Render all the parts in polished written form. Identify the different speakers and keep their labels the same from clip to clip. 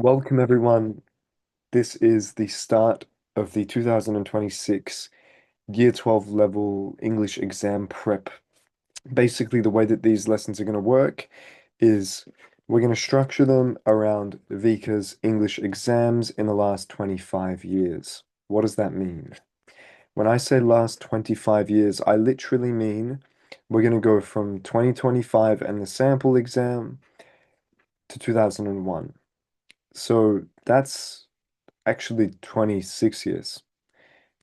Speaker 1: Welcome, everyone. This is the start of the 2026 Year 12 level English exam prep. Basically, the way that these lessons are going to work is we're going to structure them around Vika's English exams in the last 25 years. What does that mean? When I say last 25 years, I literally mean we're going to go from 2025 and the sample exam to 2001. So that's actually 26 years.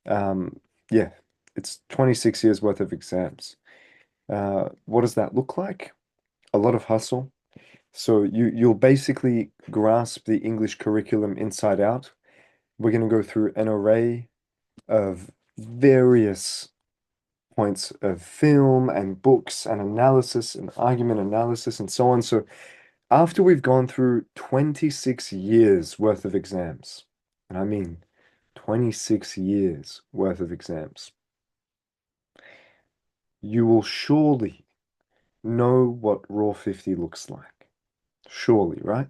Speaker 1: Um, yeah, it's 26 years worth of exams. What does that look like? A lot of hustle. So you'll basically grasp the English curriculum inside out. We're going to go through an array of various points of film and books and analysis and argument analysis and so on. So after we've gone through 26 years worth of exams, and I mean 26 years worth of exams, you will surely know what Raw 50 looks like. Surely, right?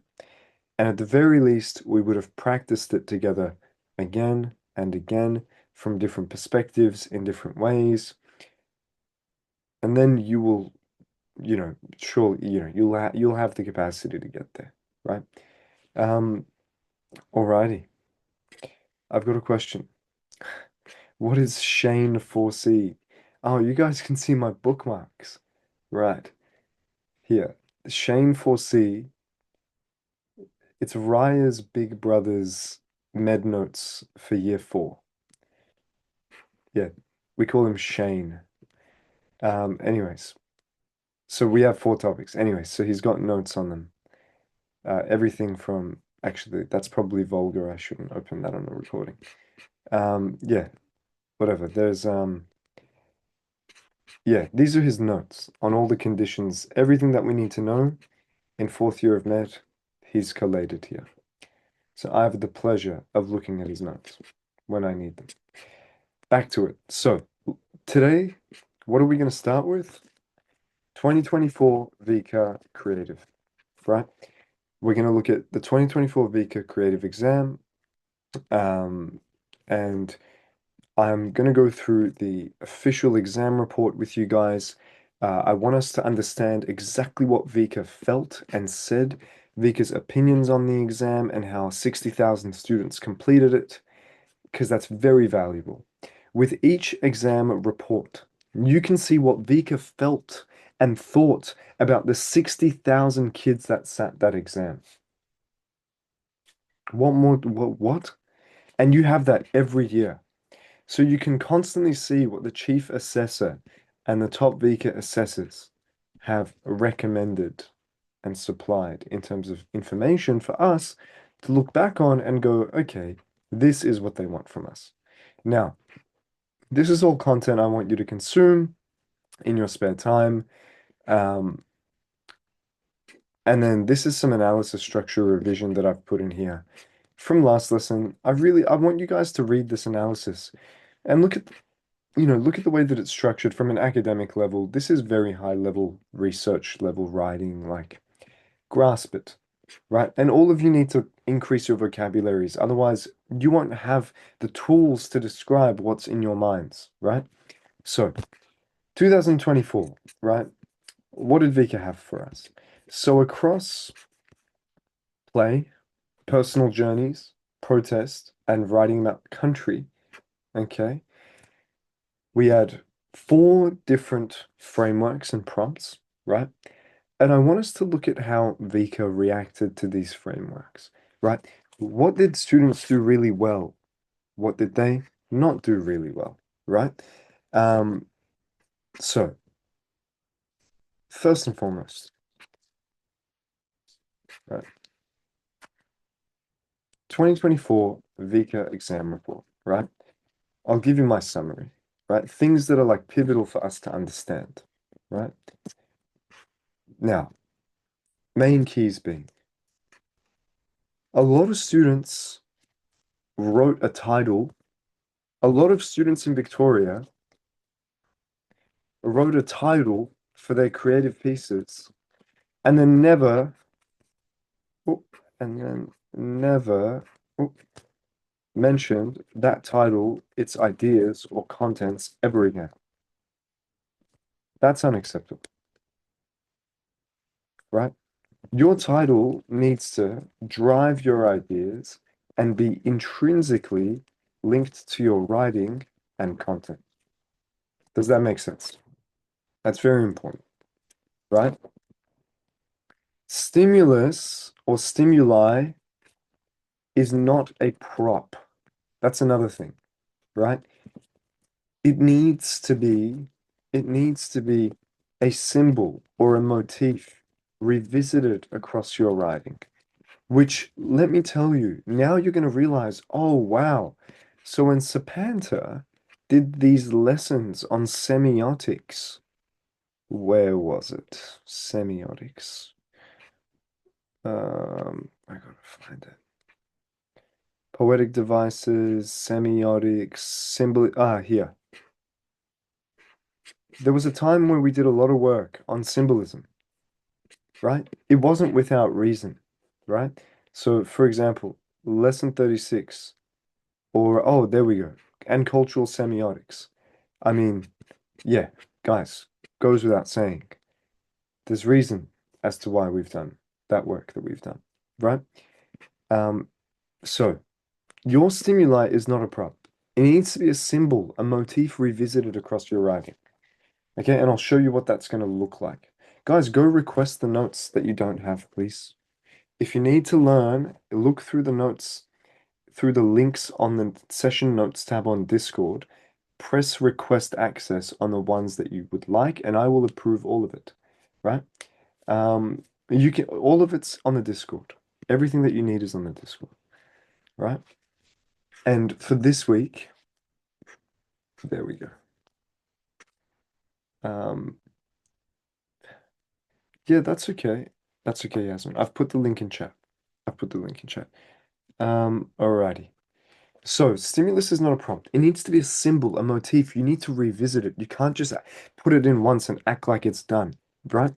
Speaker 1: And at the very least, we would have practiced it together again and again from different perspectives in different ways. And then you will, surely, you'll have the capacity to get there, right? Um, Alrighty. I've got a question. What is Shane 4C? Oh, you guys can see my bookmarks. Right. Here. Shane 4C. It's Raya's big brother's med notes for year 4. Yeah, we call him Shane. Anyways, so we have 4 topics. Anyways, so he's got notes on them. Everything from, actually, that's probably vulgar. I shouldn't open that on the recording. Yeah, whatever. Yeah, these are his notes on all the conditions, everything that we need to know in 4th year of med, he's collated here. So I have the pleasure of looking at his notes when I need them. Back to it. So today, what are we going to start with? 2024 Vika Creative, right? We're going to look at the 2024 Vika Creative exam, and I'm going to go through the official exam report with you guys. I want us to understand exactly what Vika felt and said, Vika's opinions on the exam, and how 60,000 students completed it, because that's very valuable. With each exam report, you can see what Vika felt and thought about the 60,000 kids that sat that exam. What more? What? And you have that every year. So you can constantly see what the chief assessor and the top Vika assessors have recommended and supplied in terms of information for us to look back on and go, okay, this is what they want from us. Now, this is all content I want you to consume in your spare time. Um, and then this is some analysis structure revision that I've put in here from last lesson. I want you guys to read this analysis and look at the way that it's structured from an academic level. This is very high level research level writing, like grasp it, right? And all of you need to increase your vocabularies. Otherwise, you won't have the tools to describe what's in your minds, right? So, 2024, right? What did Vika have for us? So across play, personal journeys, protest, and writing about the country, okay, we had 4 different frameworks and prompts, right? And I want us to look at how Vika reacted to these frameworks, right? What did students do really well? What did they not do really well, right? Um, so first and foremost, right, 2024 Vika exam report, right? I'll give you my summary, right? Things that are like pivotal for us to understand, right? Now, main keys being a lot of students wrote a title. A lot of students in Victoria wrote a title for their creative pieces and then never, oh, and then never mentioned that title, its ideas, or contents ever again. That's unacceptable, right? Your title needs to drive your ideas and be intrinsically linked to your writing and content. Does that make sense? That's very important, right? Stimulus or stimuli is not a prop. That's another thing, right? It needs to be, it needs to be a symbol or a motif revisited across your writing, which let me tell you, now you're going to realize, oh wow. So when Sapanta did these lessons on semiotics, where was it? Semiotics. I gotta find it. Poetic devices, semiotics, symbol. Ah, here. There was a time when we did a lot of work on symbolism, right? It wasn't without reason, right? So, for example, lesson 36, or oh, there we go, and cultural semiotics. I mean, yeah, guys, goes without saying. There's reason as to why we've done that work that we've done, right? Um, so your stimuli is not a prop. It needs to be a symbol, a motif revisited across your writing. Okay, and I'll show you what that's going to look like. Guys, go request the notes that you don't have, please. If you need to learn, look through the notes, through the links on the session notes tab on Discord. Press request access on the ones that you would like, and I will approve all of it, right? You can, all of it's on the Discord. Everything that you need is on the Discord, right? And for this week, there we go. Um, yeah, that's okay. That's okay, Yasmin. I've put the link in chat. I've put the link in chat. Alrighty. So, stimulus is not a prompt. It needs to be a symbol, a motif. You need to revisit it. You can't just put it in once and act like it's done, right?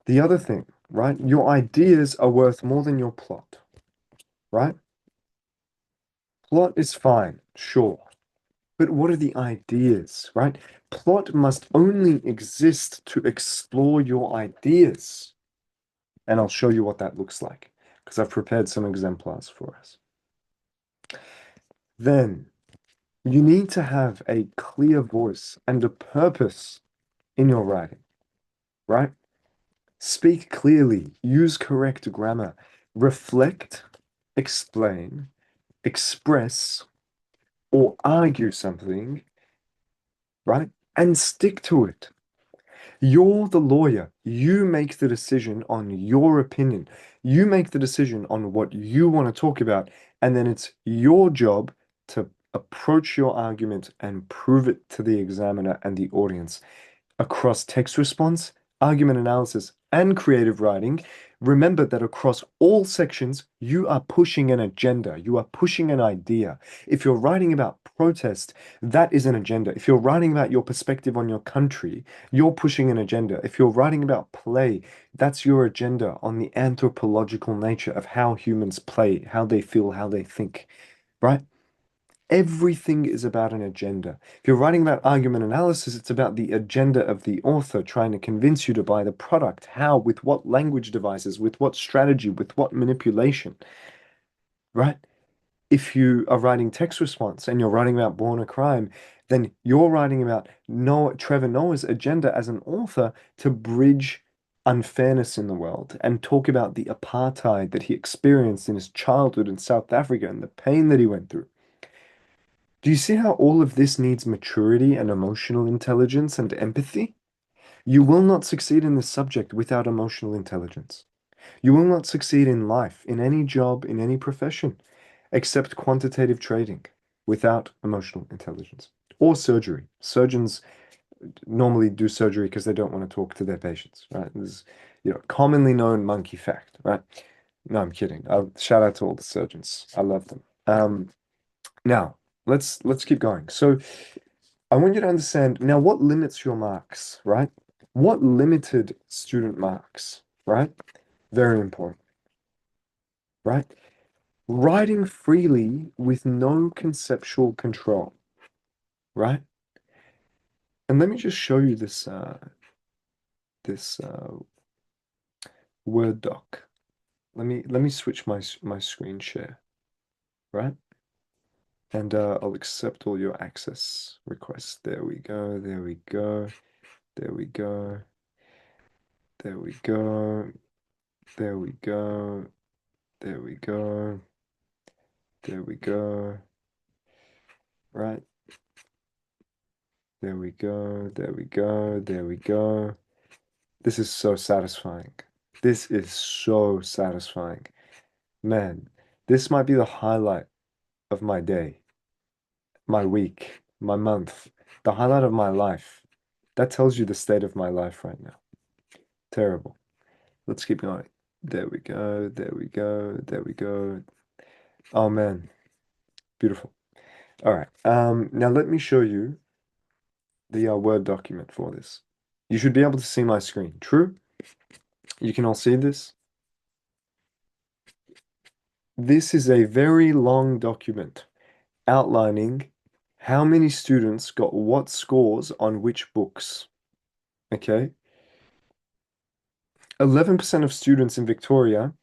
Speaker 1: The other thing, right? Your ideas are worth more than your plot, right? Plot is fine, sure. But what are the ideas, right? Plot must only exist to explore your ideas. And I'll show you what that looks like because I've prepared some exemplars for us. Then you need to have a clear voice and a purpose in your writing, right? Speak clearly, use correct grammar, reflect, explain, express, or argue something, right? And stick to it. You're the lawyer. You make the decision on your opinion. You make the decision on what you want to talk about, and then it's your job to approach your argument and prove it to the examiner and the audience across text response, argument analysis, and creative writing. Remember that across all sections, you are pushing an agenda, you are pushing an idea. If you're writing about protest, that is an agenda. If you're writing about your perspective on your country, you're pushing an agenda. If you're writing about play, that's your agenda on the anthropological nature of how humans play, how they feel, how they think, right? Everything is about an agenda. If you're writing about argument analysis, it's about the agenda of the author trying to convince you to buy the product. How, with what language devices, with what strategy, with what manipulation, right? If you are writing text response and you're writing about Born a Crime, then you're writing about Noah, Trevor Noah's agenda as an author to bridge unfairness in the world and talk about the apartheid that he experienced in his childhood in South Africa and the pain that he went through. Do you see how all of this needs maturity and emotional intelligence and empathy? You will not succeed in this subject without emotional intelligence. You will not succeed in life, in any job, in any profession, except quantitative trading without emotional intelligence or surgery. Surgeons normally do surgery because they don't want to talk to their patients, right? This is, commonly known monkey fact, right? No, I'm kidding. Shout out to all the surgeons. I love them. Now, let's keep going. So I want you to understand now what limits your marks, right? What limited student marks, right? Very important, right? Writing freely with no conceptual control, right? And let me just show you this Word doc. Let me switch my screen share, right? And I'll accept all your access requests. There we go. There we go. There we go. There we go. There we go. There we go. There we go. Right. There we go. There we go. There we go. This is so satisfying. This is so satisfying. Man, this might be the highlight of my day, my week, my month, the highlight of my life. That tells you the state of my life right now. Terrible. Let's keep going. There we go. There we go. There we go. Oh man, beautiful. All right. Now let me show you the Word document for this. You should be able to see my screen. True? You can all see this? This is a very long document outlining how many students got what scores on which books. Okay? 11% of students in Victoria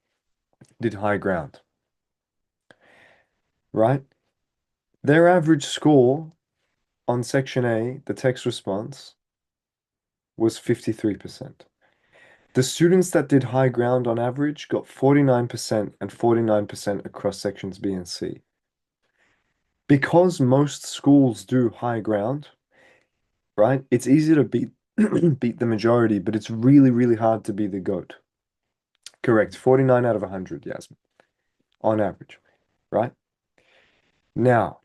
Speaker 1: did high ground, right? Their average score on Section A, the text response, was 53%. The students that did high ground on average got 49% and 49% across sections B and C. Because most schools do high ground, right? It's easy to beat beat the majority, but it's really, really hard to be the GOAT. Correct. 49 out of 100, Yasmin, on average, right? Now,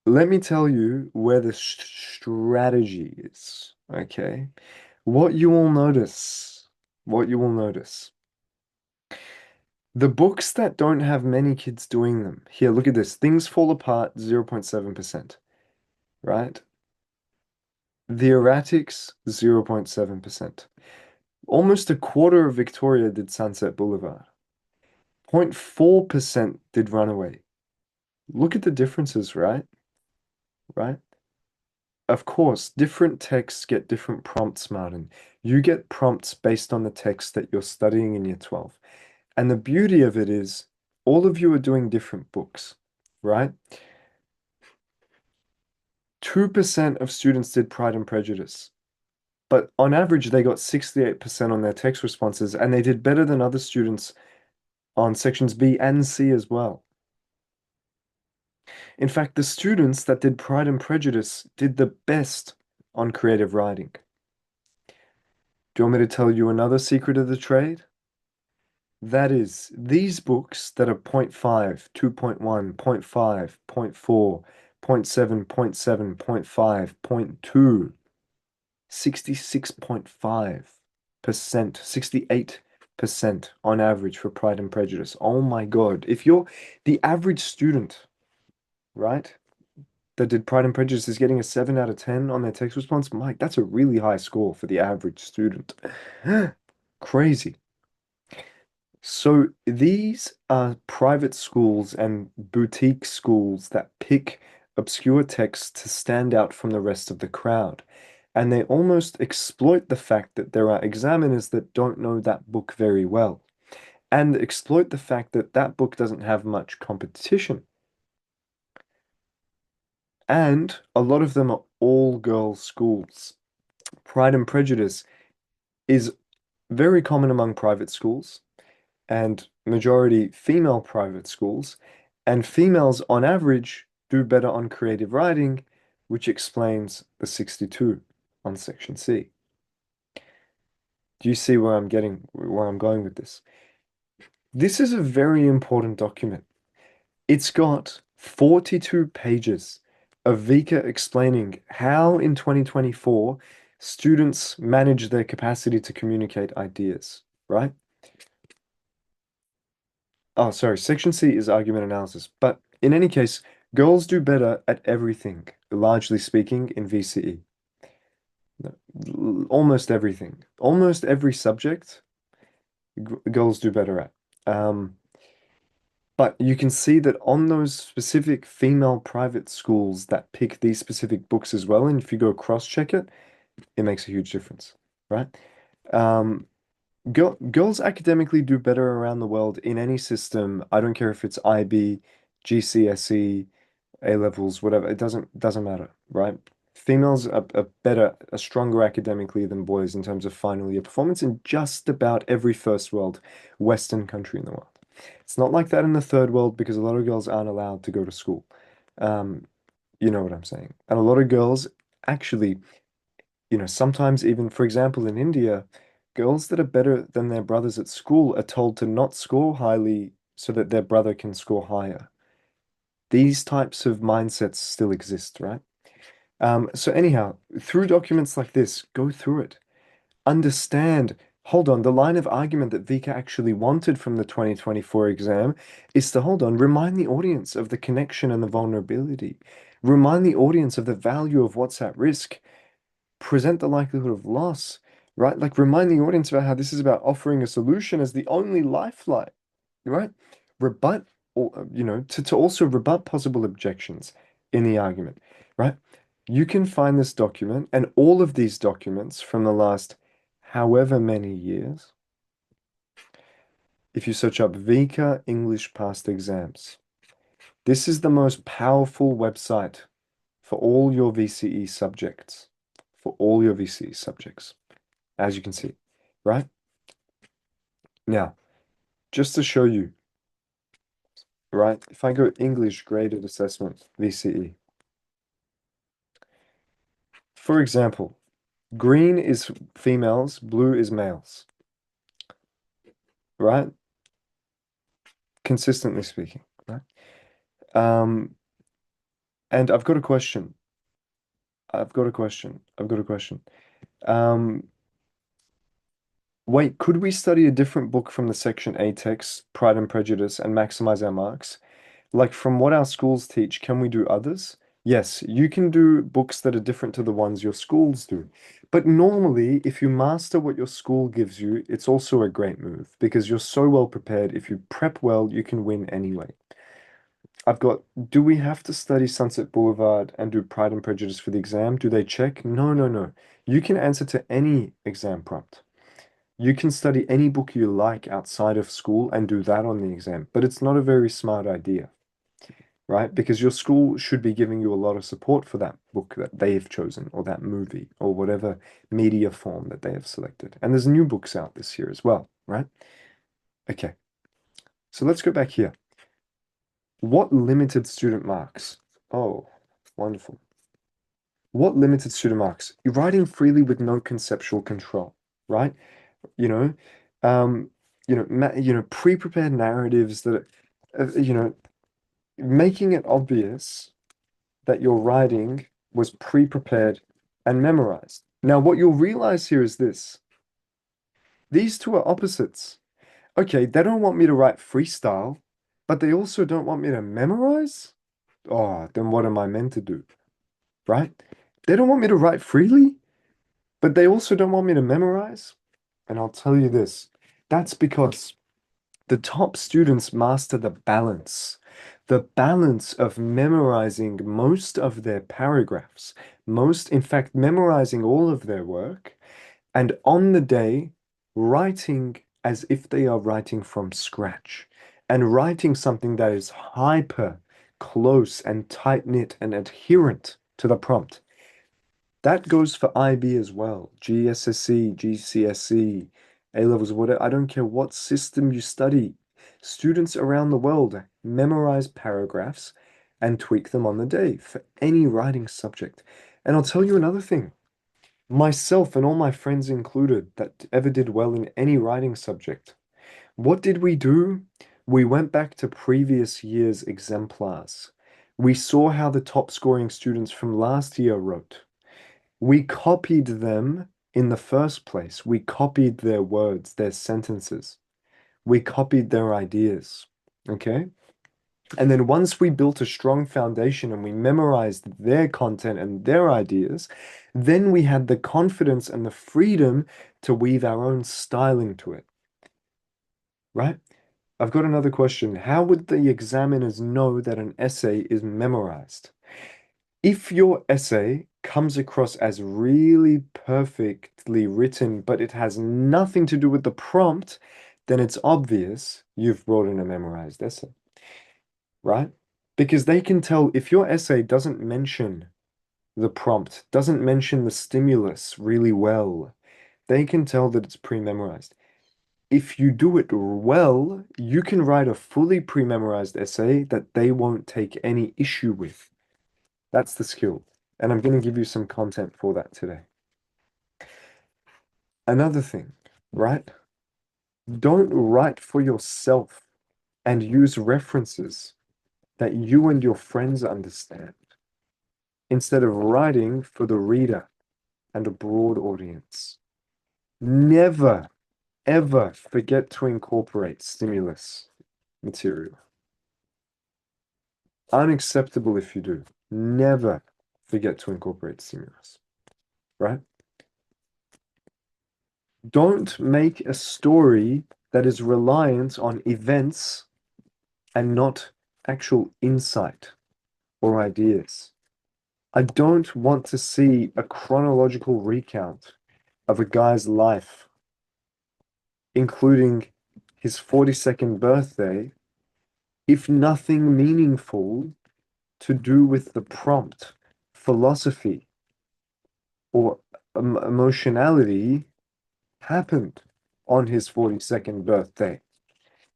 Speaker 1: let me tell you where the strategy is, okay? What you will notice, what you will notice. The books that don't have many kids doing them. Here, look at this. Things Fall Apart, 0.7%, right? The Erratics, 0.7%. Almost a quarter of Victoria did Sunset Boulevard. 0.4% did Runaway. Look at the differences, right? Right? Of course, different texts get different prompts, Martin. You get prompts based on the text that you're studying in Year 12. And the beauty of it is all of you are doing different books, right? 2% of students did Pride and Prejudice, but on average, they got 68% on their text responses, and they did better than other students on sections B and C as well. In fact, the students that did Pride and Prejudice did the best on creative writing. Do you want me to tell you another secret of the trade? That is, these books that are 0.5, 2.1, 0.5, 0.4, 0.7, 0.7, 0.5, 0.2, 66.5%, 68% on average for Pride and Prejudice. Oh my God. If you're the average student, right, that did Pride and Prejudice is getting a 7 out of 10 on their text response, Mike, that's a really high score for the average student. Crazy. So these are private schools and boutique schools that pick obscure texts to stand out from the rest of the crowd. And they almost exploit the fact that there are examiners that don't know that book very well, and exploit the fact that that book doesn't have much competition. And a lot of them are all girls' schools. Pride and Prejudice is very common among private schools and majority female private schools, and females on average do better on creative writing, which explains the 62 on section C. Do you see where I'm going with this? This is a very important document. It's got 42 pages of Vika explaining how in 2024 students manage their capacity to communicate ideas, right? Oh, sorry. Section C is argument analysis. But in any case, girls do better at everything, largely speaking, in VCE. Almost everything. Almost every subject, girls do better at. Um, But you can see that on those specific female private schools that pick these specific books as well, and if you go cross-check it, it makes a huge difference, right? Um, girls academically do better around the world in any system. I don't care if it's IB, GCSE, A levels, whatever. It doesn't matter, right? Females are better, are stronger academically than boys in terms of final year performance in just about every first world Western country in the world. It's not like that in the third world because a lot of girls aren't allowed to go to school. Um, you know what I'm saying? And a lot of girls actually, sometimes even, for example, in India, girls that are better than their brothers at school are told to not score highly so that their brother can score higher. These types of mindsets still exist, right? So anyhow, through documents like this, go through it. Understand, hold on, the line of argument that Vika actually wanted from the 2024 exam is to, hold on, remind the audience of the connection and the vulnerability. Remind the audience of the value of what's at risk. Present the likelihood of loss, right? Like remind the audience about how this is about offering a solution as the only lifeline, right? Rebut, or to also rebut possible objections in the argument, right? You can find this document and all of these documents from the last however many years if you search up Vika English Past Exams. This is the most powerful website for all your VCE subjects. For all your VCE subjects, as you can see, right? Now, just to show you, right? If I go English graded assessment, VCE, for example, green is females, blue is males, right? Consistently speaking, right? Um, and I've got a question. I've got a question. I've got a question. Um, Wait, could we study a different book from the Section A text, Pride and Prejudice, and maximize our marks? Like from what our schools teach, can we do others? Yes, you can do books that are different to the ones your schools do. But normally, if you master what your school gives you, it's also a great move because you're so well prepared. If you prep well, you can win anyway. I've got, do we have to study Sunset Boulevard and do Pride and Prejudice for the exam? Do they check? No, no, no. You can answer to any exam prompt. You can study any book you like outside of school and do that on the exam, but it's not a very smart idea, right? Because your school should be giving you a lot of support for that book that they've chosen or that movie or whatever media form that they have selected. And there's new books out this year as well, right? Okay, so let's go back here. What limited student marks? Oh, wonderful. What limited student marks? You're writing freely with no conceptual control, right? You know, um, pre-prepared narratives that, making it obvious that your writing was pre-prepared and memorized. Now, what you'll realize here is this. These two are opposites. Okay, they don't want me to write freestyle, but they also don't want me to memorize? Oh, then what am I meant to do? Right? They don't want me to write freely, but they also don't want me to memorize. And I'll tell you this, that's because the top students master the balance of memorizing most of their paragraphs, in fact, memorizing all of their work, and on the day, writing as if they are writing from scratch, and writing something that is hyper close and tight-knit and adherent to the prompt. That goes for IB as well. GSSE, GCSE, A levels, whatever. I don't care what system you study. Students around the world memorize paragraphs and tweak them on the day for any writing subject. And I'll tell you another thing. Myself and all my friends included that ever did well in any writing subject. What did we do? We went back to previous year's exemplars. We saw how the top scoring students from last year wrote. We copied them in the first place. We copied their words, their sentences. We copied their ideas. Okay? And then once we built a strong foundation and we memorized their content and their ideas, then we had the confidence and the freedom to weave our own style into it. Right? I've got another question. How would the examiners know that an essay is memorized? If your essay comes across as really perfectly written, but it has nothing to do with the prompt, then it's obvious you've brought in a memorized essay, right? Because they can tell if your essay doesn't mention the prompt, doesn't mention the stimulus really well, they can tell that it's pre-memorized. If you do it well, you can write a fully pre-memorized essay that they won't take any issue with. That's the skill. And I'm going to give you some content for that today. Another thing, right? Don't write for yourself and use references that you and your friends understand instead of writing for the reader and a broad audience. Never, ever forget to incorporate stimulus material. Unacceptable if you do. Never forget to incorporate stimulus, right? Don't make a story that is reliant on events and not actual insight or ideas. I don't want to see a chronological recount of a guy's life, including his 42nd birthday, if nothing meaningful to do with the prompt, philosophy, or emotionality happened on his 42nd birthday,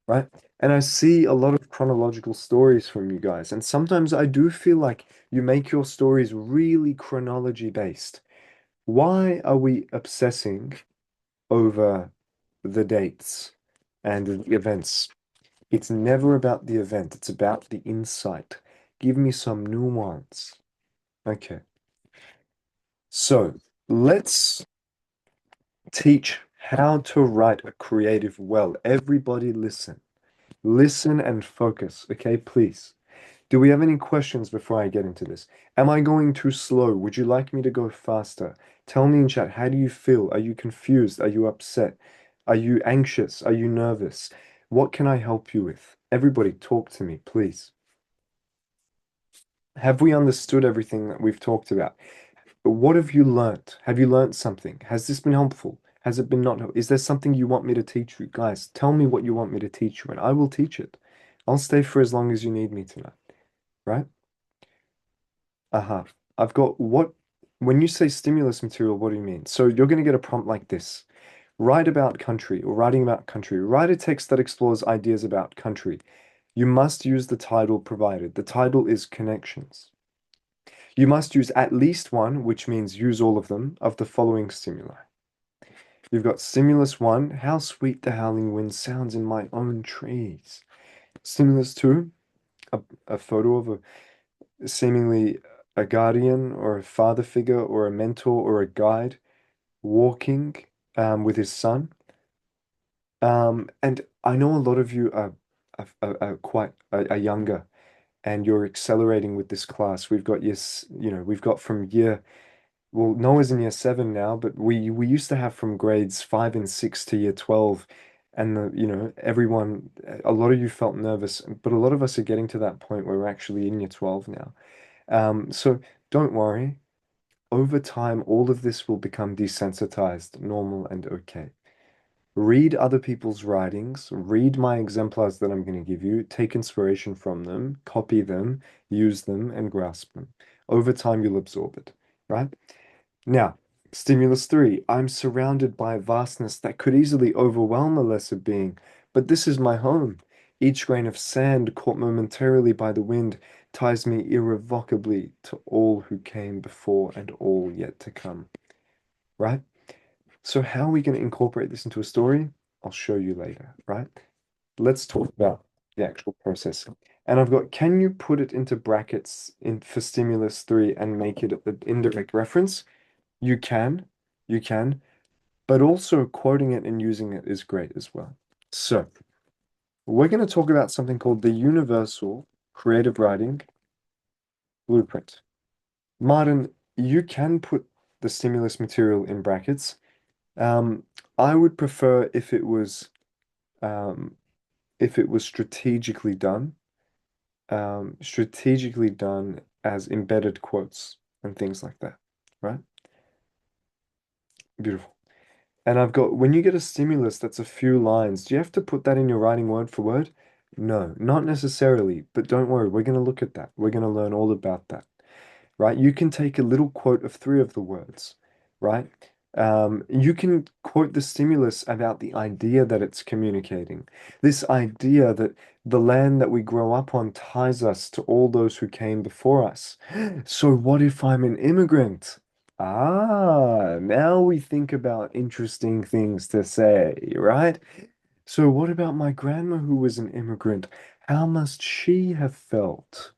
Speaker 1: right? And I see a lot of chronological stories from you guys, and sometimes I do feel like you make your stories really chronology based. Why are we obsessing over the dates and the events? It's never about the event, it's about the insight. Give me some nuance. Okay, so let's teach how to write a creative well. Everybody listen. Listen and focus, okay, please. Do we have any questions before I get into this? Am I going too slow? Would you like me to go faster? Tell me in chat, how do you feel? Are you confused? Are you upset? Are you anxious? Are you nervous? What can I help you with? Everybody, talk to me, please. Have we understood everything that we've talked about? What have you learnt? Have you learnt something? Has this been helpful? Has it been not helpful? Is there something you want me to teach you? Guys, tell me what you want me to teach you, and I will teach it. I'll stay for as long as you need me tonight, right? Uh-huh. I've got what, when you say stimulus material, what do you mean? So you're going to get a prompt like this. Write about country or writing about country. Write a text that explores ideas about country. You must use the title provided. The title is connections. You must use at least one, which means use all of them, of the following stimuli. You've got stimulus one, how sweet the howling wind sounds in my own trees. Stimulus two, a photo of a seemingly a guardian or a father figure or a mentor or a guide walking with his son. And I know a lot of you are quite are younger and you're accelerating with this class. We've got yes, we've got from year well, Noah's in year seven now, but we used to have from grades 5 and 6 to year 12. And everyone, a lot of you felt nervous, but a lot of us are getting to that point where we're actually in year 12 now. So don't worry. Over time, all of this will become desensitized, normal, and okay. Read other people's writings, read my exemplars that I'm going to give you, take inspiration from them, copy them, use them, and grasp them. Over time, you'll absorb it, right? Now, stimulus three, I'm surrounded by a vastness that could easily overwhelm a lesser being, but this is my home. Each grain of sand caught momentarily by the wind ties me irrevocably to all who came before and all yet to come, right? So how are we going to incorporate this into a story? I'll show you later, right? Let's talk about the actual process. And I've got, can you put it into brackets for stimulus three and make it the indirect reference? You can, you can, but also quoting it and using it is great as well. So we're going to talk about something called the Universal Creative Writing Blueprint. Martin, you can put the stimulus material in brackets. Um, I would prefer if it was um, if it was strategically done as embedded quotes and things like that, right? Beautiful. And I've got, when you get a stimulus that's a few lines, do you have to put that in your writing word for word? No, not necessarily, but don't worry, we're going to look at that. We're going to learn all about that, right? You can take a little quote of three of the words, right? You can quote the stimulus about the idea that it's communicating. This idea that the land that we grow up on ties us to all those who came before us. So what if I'm an immigrant? Ah, now we think about interesting things to say, right? So what about my grandma who was an immigrant? How must she have felt?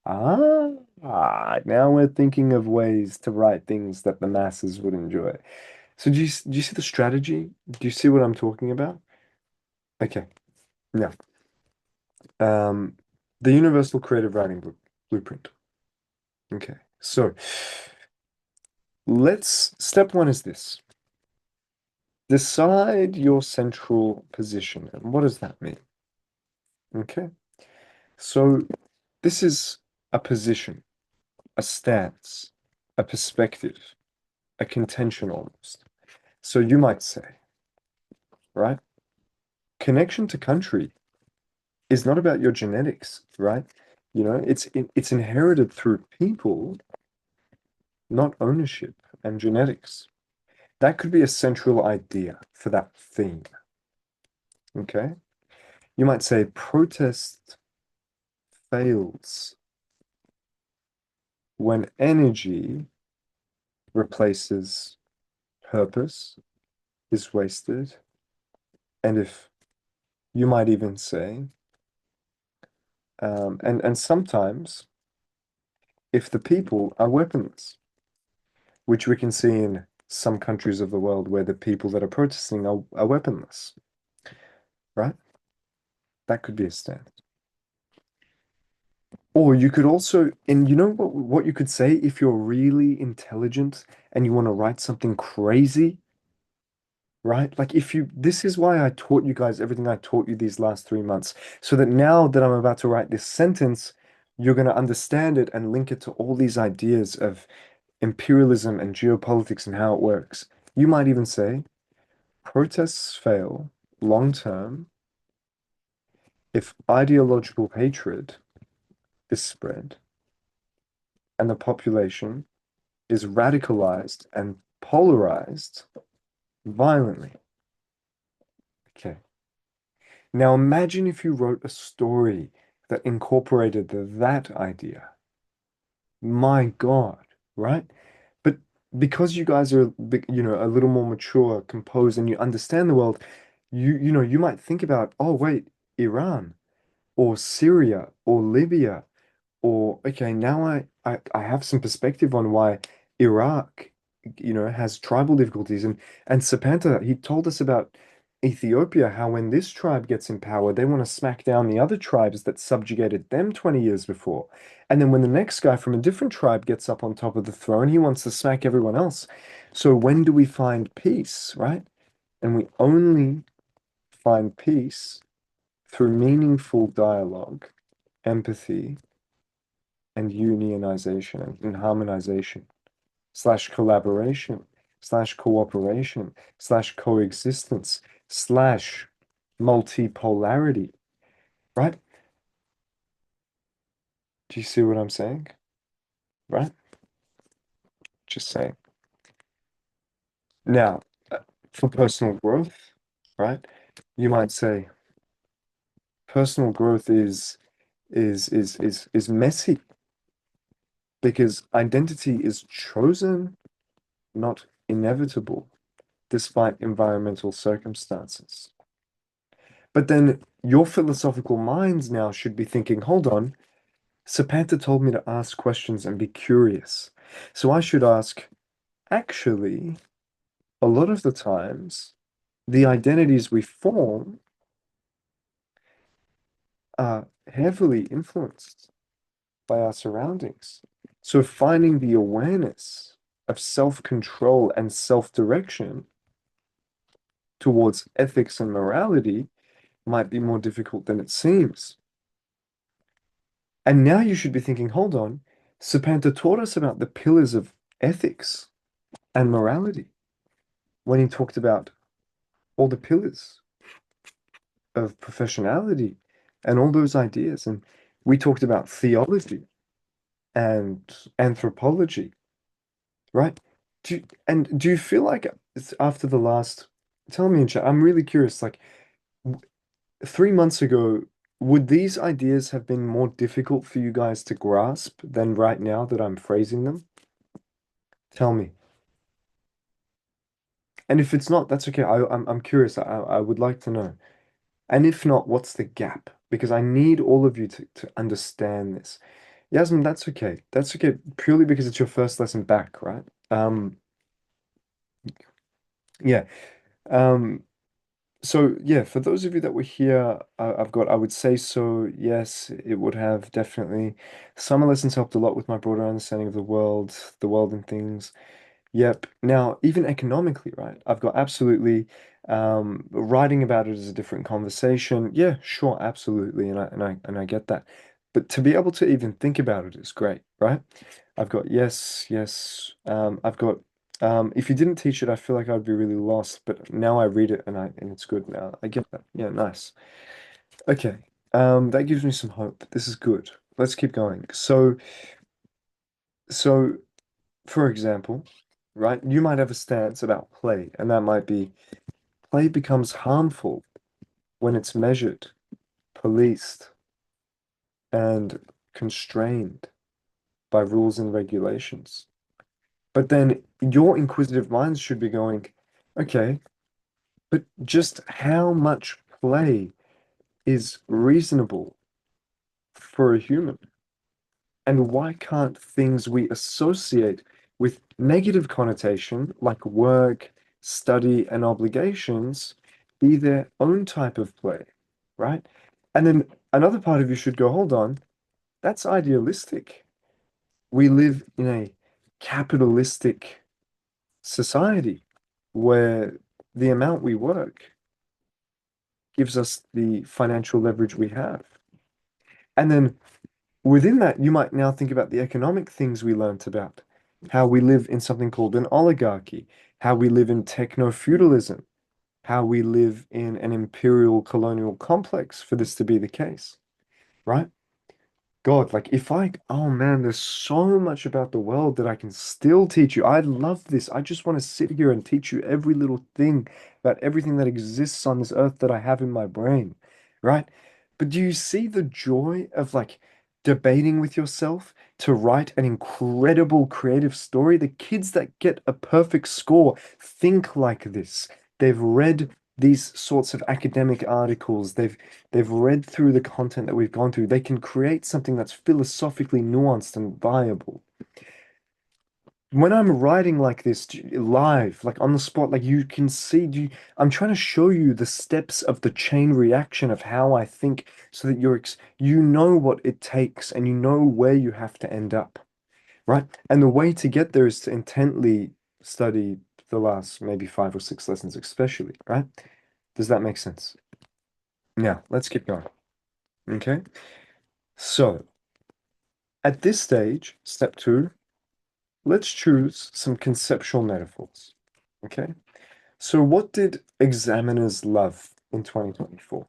Speaker 1: Now we're thinking of ways to write things that the masses would enjoy. So do you see the strategy? Do you see what I'm talking about? Okay. Now, um, the Universal Creative Writing Blueprint. Okay. So step one is this. Decide your central position. And what does that mean? Okay. So this is a position, a stance, a perspective, a contention almost. So you might say, right? Connection to country is not about your genetics, right? It's inherited through people, not ownership and genetics. That could be a central idea for that theme. Okay? You might say protest fails when energy replaces purpose, is wasted, and if you might even say, and sometimes if the people are weaponless, which we can see in some countries of the world where the people that are protesting are weaponless, right? That could be a stand. Or you could also, and you know what you could say if you're really intelligent and you want to write something crazy, right? Like if you, this is why I taught you guys everything I taught you these last 3 months, so that now that I'm about to write this sentence, you're going to understand it and link it to all these ideas of imperialism and geopolitics and how it works. You might even say, protests fail long term if ideological hatred is spread and the population is radicalized and polarized violently. Okay. Now imagine if you wrote a story that incorporated that idea. My God, right? But because you guys are, a little more mature, composed, and you understand the world, you might think about, oh, wait, Iran or Syria or Libya. Or, okay, now I have some perspective on why Iraq, has tribal difficulties. And Sapanta, he told us about Ethiopia, how when this tribe gets in power, they want to smack down the other tribes that subjugated them 20 years before. And then when the next guy from a different tribe gets up on top of the throne, he wants to smack everyone else. So when do we find peace, right? And we only find peace through meaningful dialogue, empathy, and unionization and harmonization slash collaboration slash cooperation slash coexistence slash multipolarity, right? Do you see what I'm saying? Right? Just saying. Now, for personal growth, right? You might say personal growth is messy because identity is chosen, not inevitable, despite environmental circumstances. But then your philosophical minds now should be thinking, hold on, Sapanta told me to ask questions and be curious. So I should ask, actually, a lot of the times, the identities we form are heavily influenced by our surroundings. So finding the awareness of self-control and self-direction towards ethics and morality might be more difficult than it seems. And now you should be thinking, hold on, Sapanta taught us about the pillars of ethics and morality when he talked about all the pillars of professionality and all those ideas. And we talked about theology and anthropology, right? Do you feel like after the last, tell me in chat, I'm really curious, like 3 months ago, would these ideas have been more difficult for you guys to grasp than right now that I'm phrasing them? Tell me. And if it's not, that's okay. I'm curious. I would like to know. And if not, what's the gap? Because I need all of you to understand this. Yasmin, that's okay. That's okay, purely because it's your first lesson back, right? Yeah. Um, so yeah, for those of you that were here, I've got, I would say so, yes, it would have definitely. Summer lessons helped a lot with my broader understanding of the world and things. Yep. Now, even economically, right? I've got absolutely writing about it is a different conversation. Yeah, sure, absolutely. And I get that. But to be able to even think about it is great, right? I've got yes, yes. I've got if you didn't teach it, I feel like I'd be really lost, but now I read it and it's good now. I get that. Yeah, nice. Okay. That gives me some hope. This is good. Let's keep going. So for example, right, you might have a stance about play, and that might be play becomes harmful when it's measured, policed, and constrained by rules and regulations. But then your inquisitive minds should be going, okay, but just how much play is reasonable for a human? And why can't things we associate with negative connotation, like work, study, and obligations, be their own type of play, right? And then another part of you should go, hold on, that's idealistic. We live in a capitalistic society where the amount we work gives us the financial leverage we have. And then within that, you might now think about the economic things we learnt about, how we live in something called an oligarchy, how we live in techno-feudalism, how we live in an imperial colonial complex for this to be the case, right? God, like if I, oh man, there's so much about the world that I can still teach you. I love this. I just want to sit here and teach you every little thing about everything that exists on this earth that I have in my brain, right? But do you see the joy of like debating with yourself to write an incredible creative story? The kids that get a perfect score think like this. They've read these sorts of academic articles. They've read through the content that we've gone through. They can create something that's philosophically nuanced and viable. When I'm writing like this live, like on the spot, like you can see, I'm trying to show you the steps of the chain reaction of how I think so that you know what it takes and you know where you have to end up, right? And the way to get there is to intently study the last maybe 5 or 6 lessons, especially, right? Does that make sense? Now, let's keep going. Okay. So, at this stage, step 2, let's choose some conceptual metaphors. Okay. So, what did examiners love in 2024?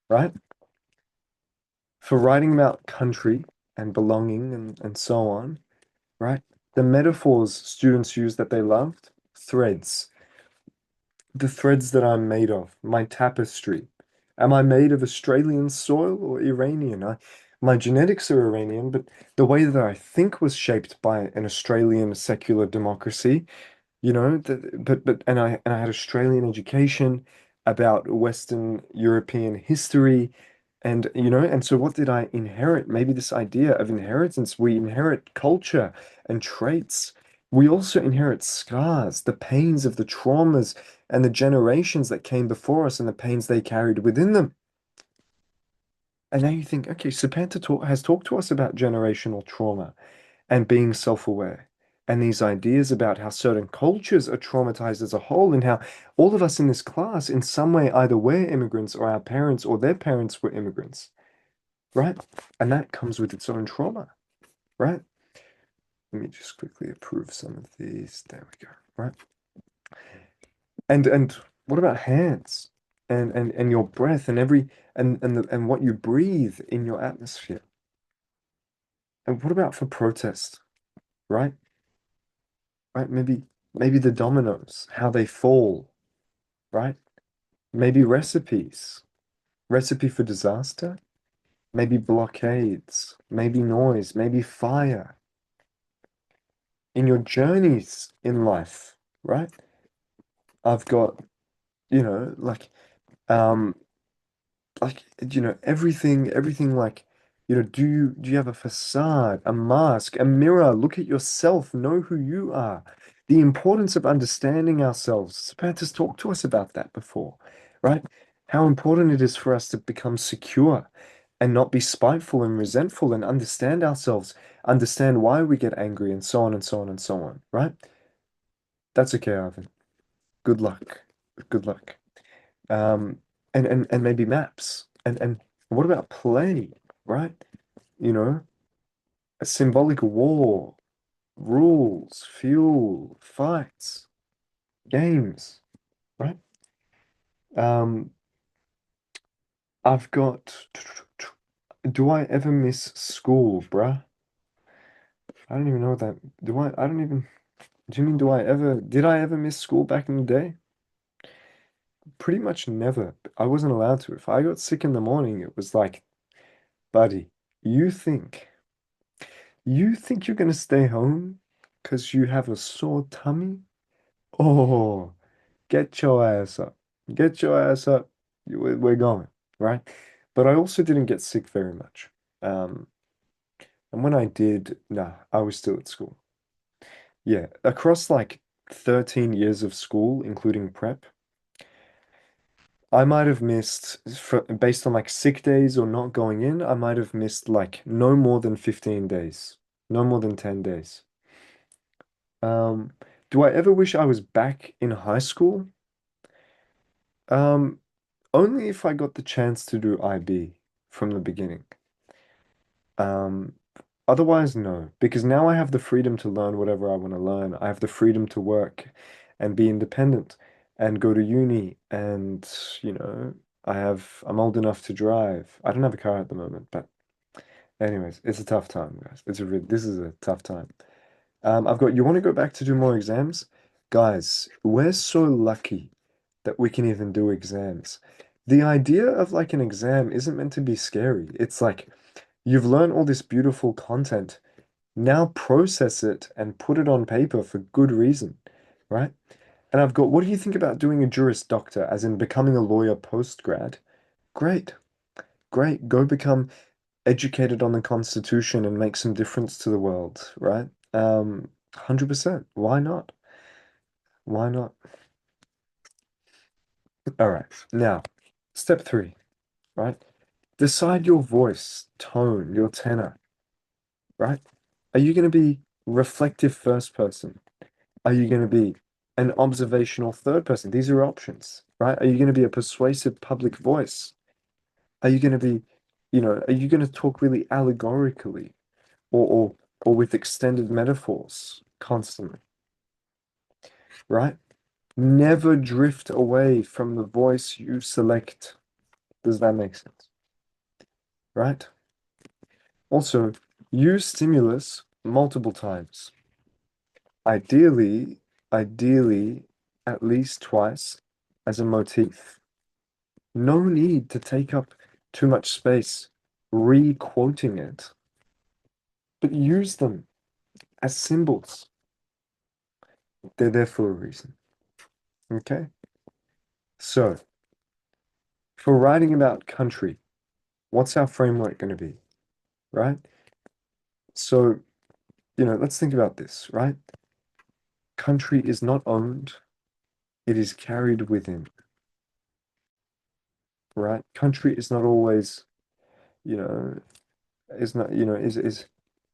Speaker 1: Right? For writing about country and belonging and so on, right? The metaphors students used that they loved, threads. The threads that I'm made of, my tapestry. Am I made of Australian soil or Iranian? My genetics are Iranian, but the way that I think was shaped by an Australian secular democracy, and I had Australian education about Western European history, and so what did I inherit? Maybe this idea of inheritance. We inherit culture and traits. We also inherit scars, the pains of the traumas and the generations that came before us and the pains they carried within them. And now you think, okay, has talked to us about generational trauma and being self-aware and these ideas about how certain cultures are traumatized as a whole, and how all of us in this class, in some way, either we're immigrants or our parents or their parents were immigrants, right? And that comes with its own trauma, right? Let me just quickly approve some of these. There we go, right? And what about hands and your breath and every and what you breathe in your atmosphere? And what about for protest, right? Right? Maybe the dominoes, how they fall, right? Maybe recipes, recipe for disaster, maybe blockades, maybe noise, maybe fire in your journeys in life, right? I've got, like um everything like, do you have a facade, a mask, a mirror? Look at yourself, know who you are. The importance of understanding ourselves. Samantha's talked to us about that before, right? How important it is for us to become secure and not be spiteful and resentful and understand ourselves, understand why we get angry and so on and so on and so on, right? That's okay, Ivan. Good luck. Good luck. Um, and maybe maps. And what about play, right? You know, a symbolic war, rules, fuel, fights, games, right? Um, I've got. Do I ever miss school, bruh? I don't even know what that. Do I? I don't even. Do you mean do I ever? Did I ever miss school back in the day? Pretty much never. I wasn't allowed to. If I got sick in the morning, it was like, buddy, you think. You think you're gonna stay home because you have a sore tummy? Oh, get your ass up. Get your ass up. We're going, right? But I also didn't get sick very much. Um, and when I did, nah, I was still at school. Yeah, across like 13 years of school, including prep, I might have missed, based on like sick days or not going in, I might have missed like no more than 15 days, no more than 10 days. Um, do I ever wish I was back in high school? Um, Only if I got the chance to do IB from the beginning. Um, Otherwise, no, because now I have the freedom to learn whatever I want to learn. I have the freedom to work and be independent and go to uni and, you know, I'm old enough to drive. I don't have a car at the moment, but anyways, it's a tough time, guys. This is a tough time. You want to go back to do more exams? Guys, we're so lucky that we can even do exams. The idea of like an exam isn't meant to be scary. It's like you've learned all this beautiful content. Now process it and put it on paper for good reason, right? And what do you think about doing a Juris Doctor, as in becoming a lawyer post grad? Great, great. Go become educated on the Constitution and make some difference to the world, right? 100%. Why not? Why not? All right. Now, step three, right? Decide your voice, tone, your tenor, right? Are you going to be reflective first person? Are you going to be an observational third person? These are options, right? Are you going to be a persuasive public voice? Are you going to be, are you going to talk really allegorically or with extended metaphors constantly, right? Never drift away from the voice you select. Does that make sense? Right? Also, use stimulus multiple times. Ideally, ideally, at least twice as a motif. No need to take up too much space re-quoting it, but use them as symbols. They're there for a reason. Okay? So, for writing about country, what's our framework going to be? Right? So, let's think about this, right? Country is not owned, it is carried within, right? Country is not always, you know, is not, is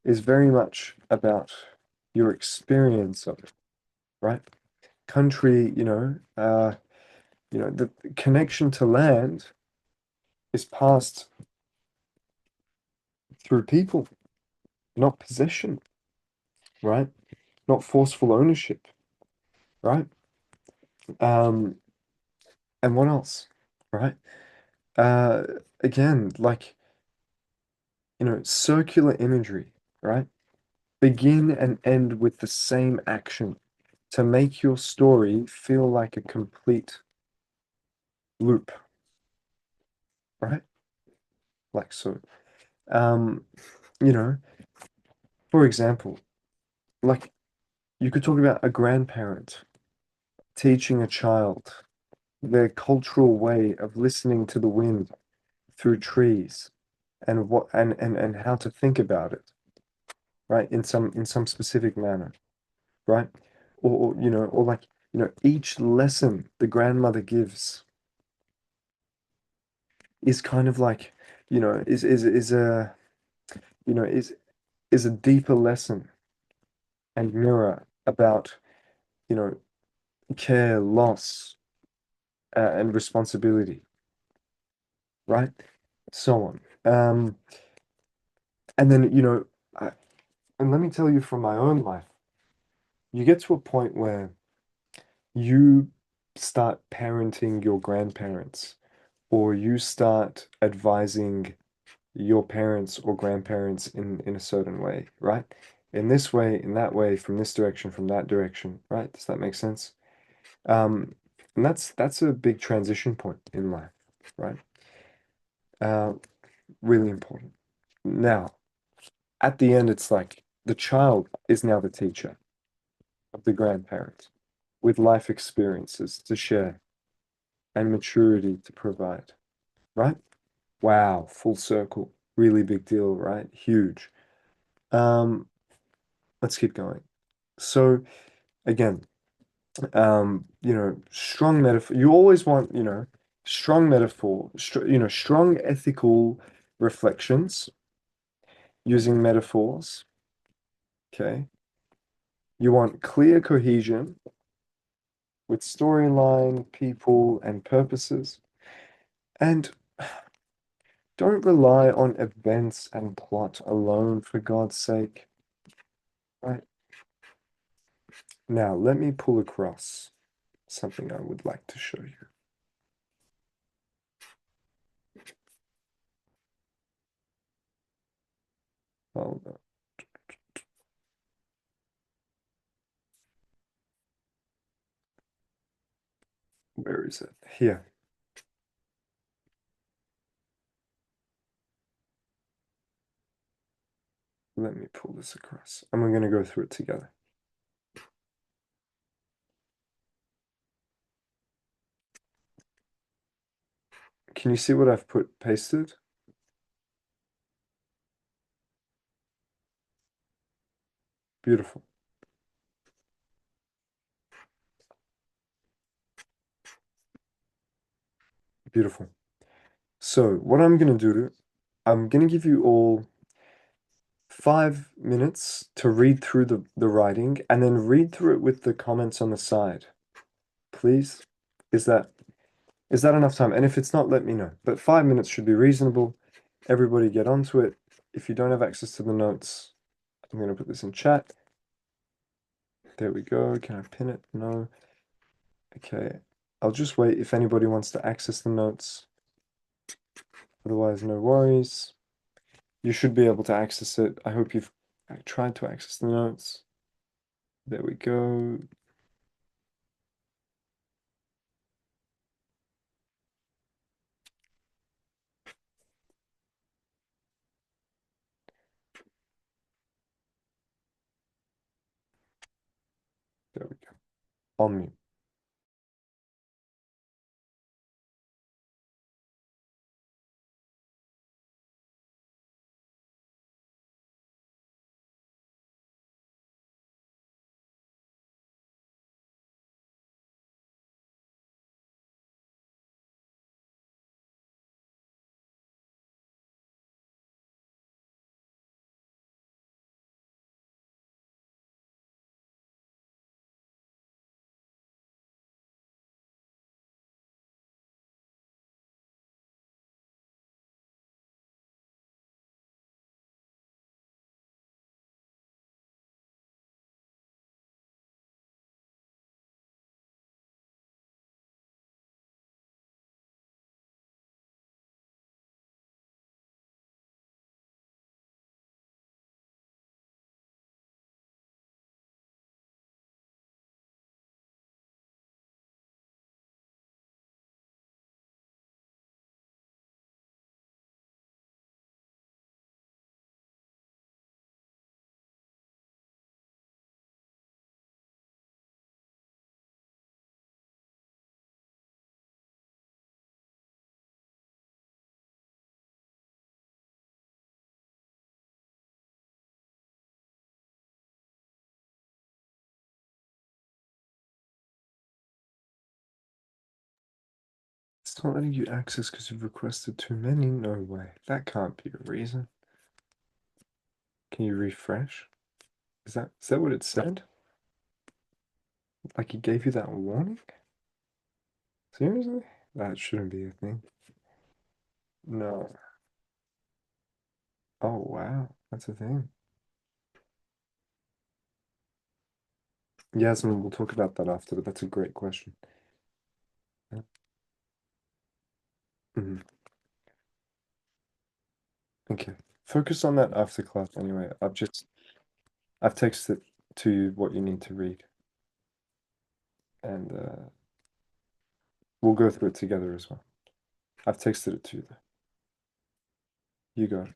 Speaker 1: very much about, your experience of it, right? Country, the connection to land is passed through people, not possession, right? Not forceful ownership, right? Um, and what else, right? Uh, Again, like, circular imagery, right? Begin and end with the same action to make your story feel like a complete loop, right? Like so. Um, you know, for example, like you could talk about a grandparent teaching a child their cultural way of listening to the wind through trees and what and how to think about it, right? In some specific manner, right? Or like, each lesson the grandmother gives is kind of like, is a, you know, is a deeper lesson and mirror about, you know, care, loss, and responsibility, right? So on. And then, I, and let me tell you from my own life, you get to a point where you start parenting your grandparents, or you start advising your parents or grandparents in a certain way, right? In this way, in that way, from this direction, from that direction, right? Does that make sense? And that's a big transition point in life, right? Uh, really important. Now, at the end, it's like the child is now the teacher of the grandparent with life experiences to share and maturity to provide, right? Wow, full circle. Really big deal, right? Huge. Um, let's keep going. So again, strong metaphor. You always want, strong metaphor, strong ethical reflections using metaphors. Okay. You want clear cohesion with storyline, people, and purposes. And don't rely on events and plot alone, for God's sake. Right. Now, let me pull across something I would like to show you. Hold on. Where is it? Here. Let me pull this across. And we're going to go through it together. Can you see what I've pasted? Beautiful. Beautiful. So what I'm going to do, I'm going to give you all 5 minutes to read through the writing and then read through it with the comments on the side. Please? Is that is that enough time? And if it's not, let me know. But 5 minutes should be reasonable. Everybody get onto it. If you don't have access to the notes, I'm going to put this in chat. There we go. Can I pin it? No. Okay. I'll just wait if anybody wants to access the notes. Otherwise, no worries. You should be able to access it. I hope you've tried to access the notes. There we go. There we go. On mute. It's not letting you access because you've requested too many. No way. That can't be a reason. Can you refresh? Is that what it said? Like it gave you that warning? Seriously? That shouldn't be a thing. No. Oh wow, that's a thing. Yasmin, we'll talk about that after, but that's a great question. Yeah. Mhm. Okay. Focus on that after class anyway. I've texted to you what you need to read, and we'll go through it together as well. I've texted it to you though. You go.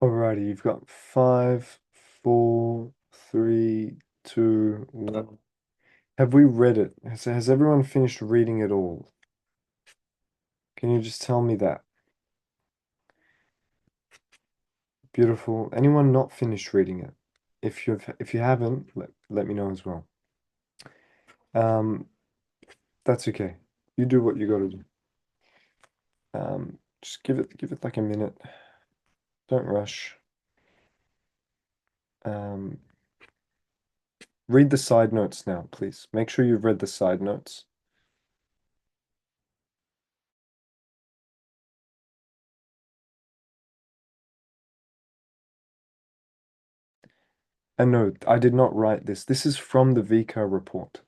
Speaker 1: Alrighty, you've got 5, 4, 3, 2, 1. Have we read it? Has everyone finished reading it all? Can you just tell me that? Beautiful. Anyone not finished reading it? If you haven't, let me know as well. Um, that's okay. You do what you gotta do. Just give it like a minute. Don't rush. Um, read the side notes now, please. Make sure you've read the side notes. And no, I did not write this. This is from the Vika report.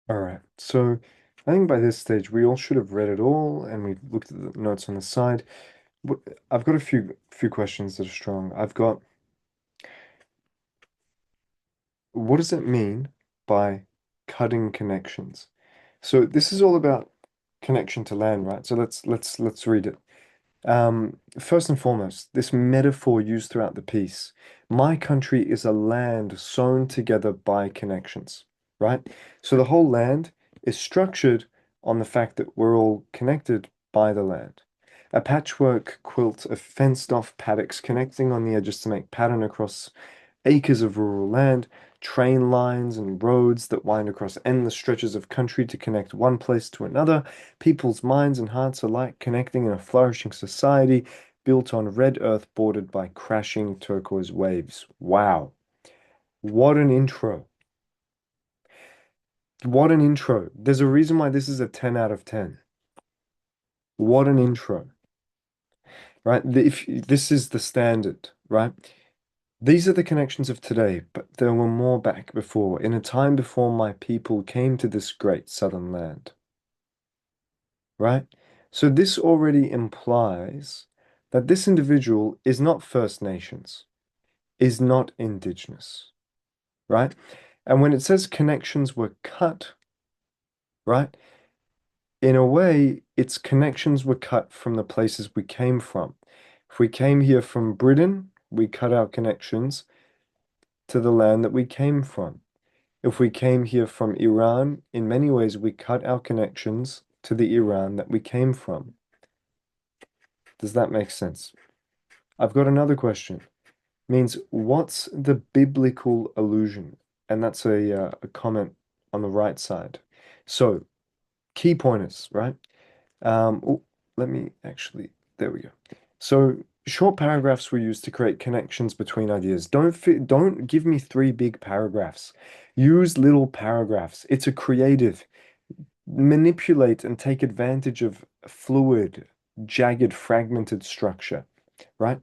Speaker 1: All right. So I think by this stage we all should have read it all and we looked at the notes on the side. I've got a few questions that are strong. I've got, what does it mean by cutting connections? So this is all about connection to land, right? So let's read it. First and foremost, this metaphor used throughout the piece. My country is a land sewn together by connections, right? So the whole land is structured on the fact that we're all connected by the land. A patchwork quilt of fenced-off paddocks connecting on the edges to make pattern across acres of rural land, train lines and roads that wind across endless stretches of country to connect one place to another, people's minds and hearts alike connecting in a flourishing society built on red earth bordered by crashing turquoise waves. Wow. What an intro. What an intro. There's a reason why this is a 10 out of 10. What an intro, right? If this is the standard, right? These are the connections of today, but there were more back before, in a time before my people came to this great southern land, right? So this already implies that this individual is not First Nations, is not Indigenous, right? And when it says connections were cut, right? In a way, its connections were cut from the places we came from. If we came here from Britain, we cut our connections to the land that we came from. If we came here from Iran, in many ways we cut our connections to the Iran that we came from. Does that make sense? I've got another question. Means what's the biblical allusion? And that's a comment on the right side. So key pointers, right? Oh, let me actually, there we go. So short paragraphs were used to create connections between ideas. Don't give me three big paragraphs. Use little paragraphs. It's a creative. Manipulate and take advantage of fluid, jagged, fragmented structure, right?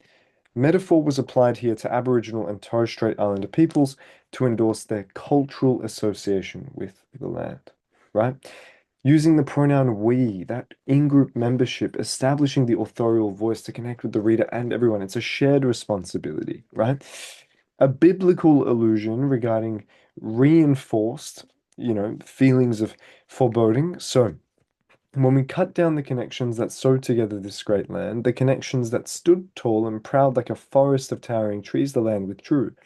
Speaker 1: Metaphor was applied here to Aboriginal and Torres Strait Islander peoples to endorse their cultural association with the land, right? Using the pronoun we, that in-group membership, establishing the authorial voice to connect with the reader and everyone. It's a shared responsibility, right? A biblical allusion regarding reinforced, feelings of foreboding. So, when we cut down the connections that sewed together this great land, the connections that stood tall and proud like a forest of towering trees, the land withdrew,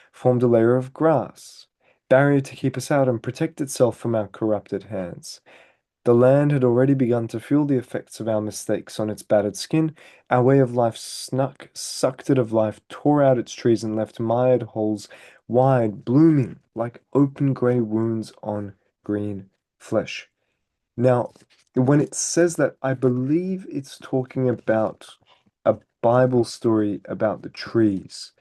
Speaker 1: formed a layer of grass, barrier to keep us out and protect itself from our corrupted hands. The land had already begun to feel the effects of our mistakes on its battered skin. Our way of life sucked it of life, tore out its trees, and left mired holes wide, blooming like open grey wounds on green flesh. Now, when it says that, I believe it's talking about a Bible story about the trees.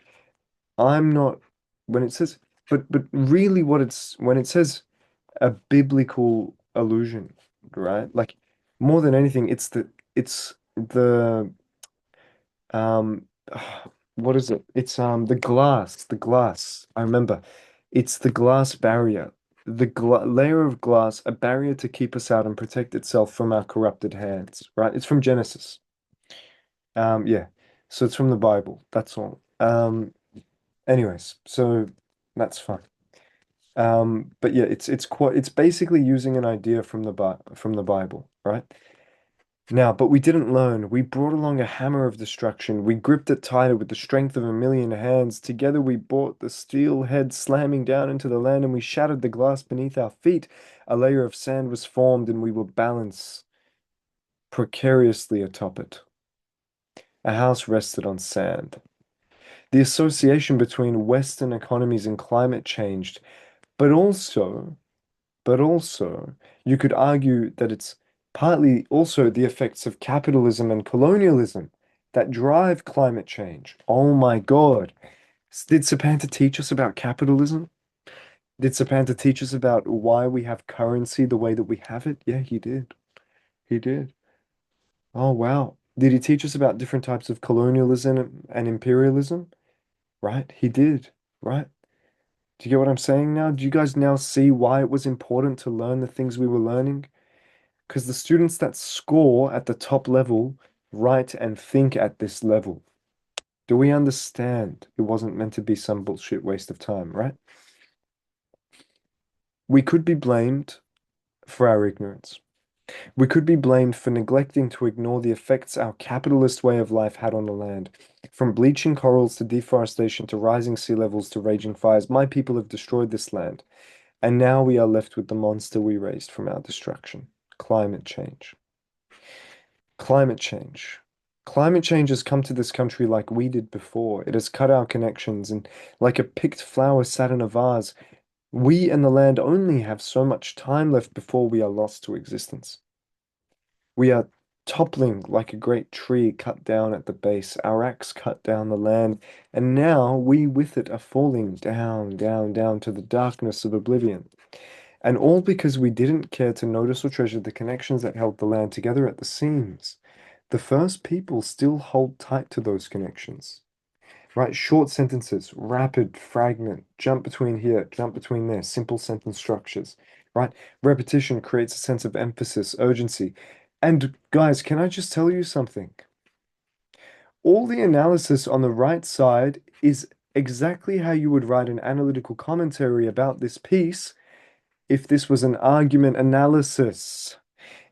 Speaker 1: I'm not, when it says, but really what it's, when it says a biblical allusion, right? Like more than anything, it's the um what is it? It's the glass. I remember. It's the glass barrier. The gla layer of glass, a barrier to keep us out and protect itself from our corrupted hands, right? It's from Genesis. Yeah. So it's from the Bible. That's all. Anyways, so that's fine. But yeah, it's basically using an idea from the Bible, right? Now, but we didn't learn. We brought along a hammer of destruction. We gripped it tighter with the strength of a million hands. Together we brought the steel head slamming down into the land and we shattered the glass beneath our feet. A layer of sand was formed and we were balanced precariously atop it. A house rested on sand. The association between Western economies and climate changed, but also But also, you could argue that it's partly also the effects of capitalism and colonialism that drive climate change. Oh my God. Did Sapanta teach us about capitalism? Did Sapanta teach us about why we have currency the way that we have it? Yeah, he did. He did. Oh, wow. Did he teach us about different types of colonialism and imperialism? Right, he did. Right. Do you get what I'm saying now? Do you guys now see why it was important to learn the things we were learning? Because the students that score at the top level write and think at this level. Do we understand it wasn't meant to be some bullshit waste of time, right? We could be blamed for our ignorance. We could be blamed for neglecting to ignore the effects our capitalist way of life had on the land. From bleaching corals to deforestation to rising sea levels to raging fires, my people have destroyed this land. And now we are left with the monster we raised from our destruction. Climate change. Climate change. Climate change has come to this country like we did before. It has cut our connections, and like a picked flower sat in a vase, we and the land only have so much time left before we are lost to existence. We are toppling like a great tree cut down at the base, our axe cut down the land, and now we with it are falling down, down, down to the darkness of oblivion. And all because we didn't care to notice or treasure the connections that held the land together at the seams. The first people still hold tight to those connections, right? Short sentences, rapid, fragment, jump between here, jump between there, simple sentence structures, right? Repetition creates a sense of emphasis, urgency. And guys, can I just tell you something? All the analysis on the right side is exactly how you would write an analytical commentary about this piece if this was an argument analysis.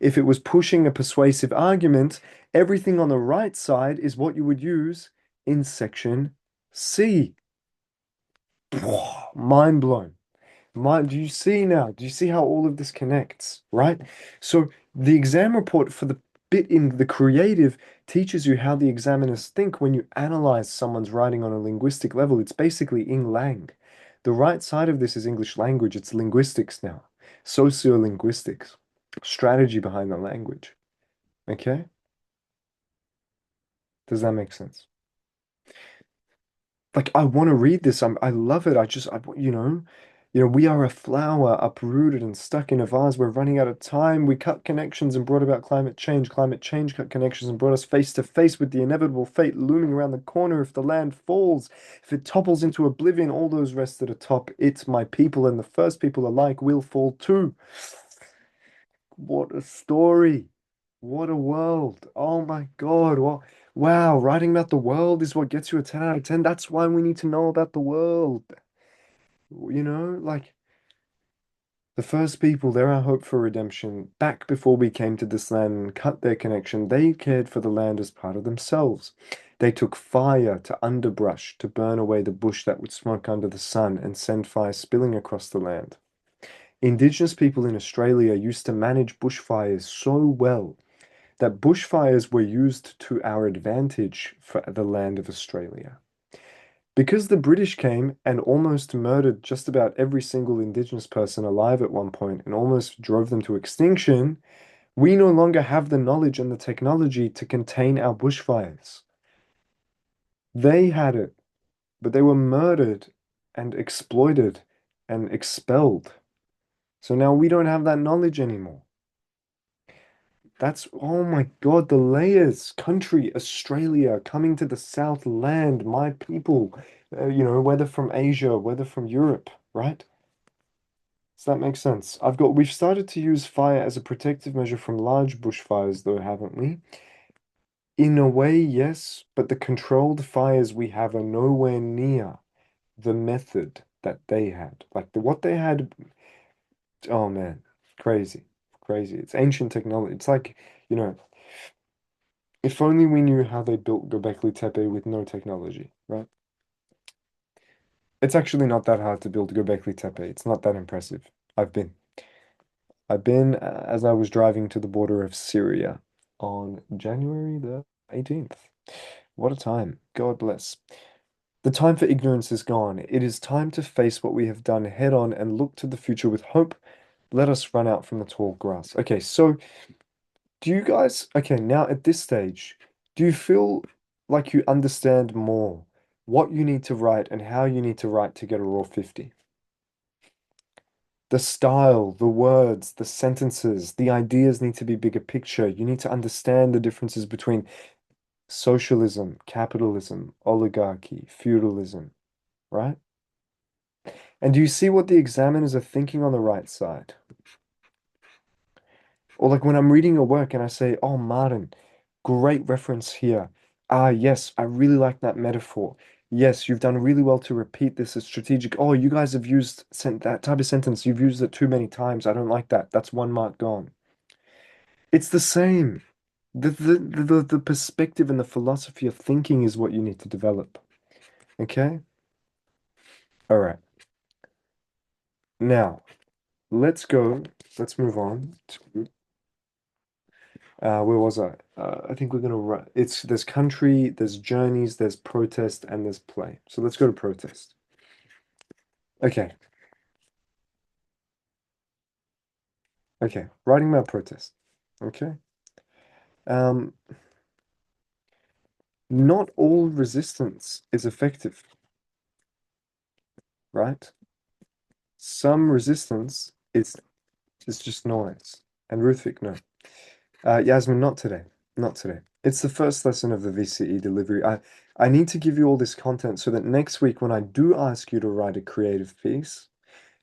Speaker 1: If it was pushing a persuasive argument, everything on the right side is what you would use in section C. Mind blown. Mind, do you see now? Do you see how all of this connects, right? So the exam report for the bit in the creative teaches you how the examiners think when you analyze someone's writing on a linguistic level. It's basically Ing Lang. The right side of this is English language. It's linguistics now. Sociolinguistics. Strategy behind the language. Okay? Does that make sense? Like I want to read this. I love it. We are a flower uprooted and stuck in a vase. We're running out of time. We cut connections and brought about climate change. Climate change cut connections and brought us face to face with the inevitable fate looming around the corner. If the land falls, if it topples into oblivion, all those rested atop it, my people and the first people alike will fall too. What a story. What a world. Oh my God. Wow. Writing about the world is what gets you a 10 out of 10. That's why we need to know about the world. Like the first people, they're our hope for redemption. Back before we came to this land and cut their connection, they cared for the land as part of themselves. They took fire to underbrush to burn away the bush that would smoke under the sun and send fire spilling across the land. Indigenous people in Australia used to manage bushfires so well that bushfires were used to our advantage for the land of Australia. Because the British came and almost murdered just about every single Indigenous person alive at one point and almost drove them to extinction, we no longer have the knowledge and the technology to contain our bushfires. They had it, but they were murdered and exploited and expelled. So now we don't have that knowledge anymore. Oh my God, the layers. Country, Australia, coming to the South land, my people, whether from Asia, whether from Europe, right? Does that make sense? We've started to use fire as a protective measure from large bushfires, though, haven't we? In a way, yes, but the controlled fires we have are nowhere near the method that they had. Like what they had, oh man, crazy, crazy. It's ancient technology. It's like, you know, if only we knew how they built Göbekli Tepe with no technology, right? It's actually not that hard to build Göbekli Tepe. It's not that impressive. I've been. I've been as I was driving to the border of Syria on January the 18th. What a time. God bless. The time for ignorance is gone. It is time to face what we have done head on and look to the future with hope. Let us run out from the tall grass. Okay, so okay, now at this stage, do you feel like you understand more what you need to write and how you need to write to get a raw 50? The style, the words, the sentences, the ideas need to be bigger picture. You need to understand the differences between socialism, capitalism, oligarchy, feudalism, right? And do you see what the examiners are thinking on the right side? Or like when I'm reading your work and I say, oh, Martin, great reference here. Ah, yes, I really like that metaphor. Yes, you've done really well to repeat this as strategic. Oh, you guys have used sent that type of sentence. You've used it too many times. I don't like that. That's 1 mark gone. It's the same. The perspective and the philosophy of thinking is what you need to develop. Okay? All right. Now, let's go. Let's move on to where was I? I think we're gonna run. It's there's country, there's journeys, there's protest, and there's play. So let's go to protest. Okay, okay. Writing about protest. Okay. Um, not all resistance is effective, right? Some resistance is just noise. And Ruthvik, no. Yasmin, not today. Not today. It's the first lesson of the VCE delivery. I need to give you all this content so that next week when I do ask you to write a creative piece,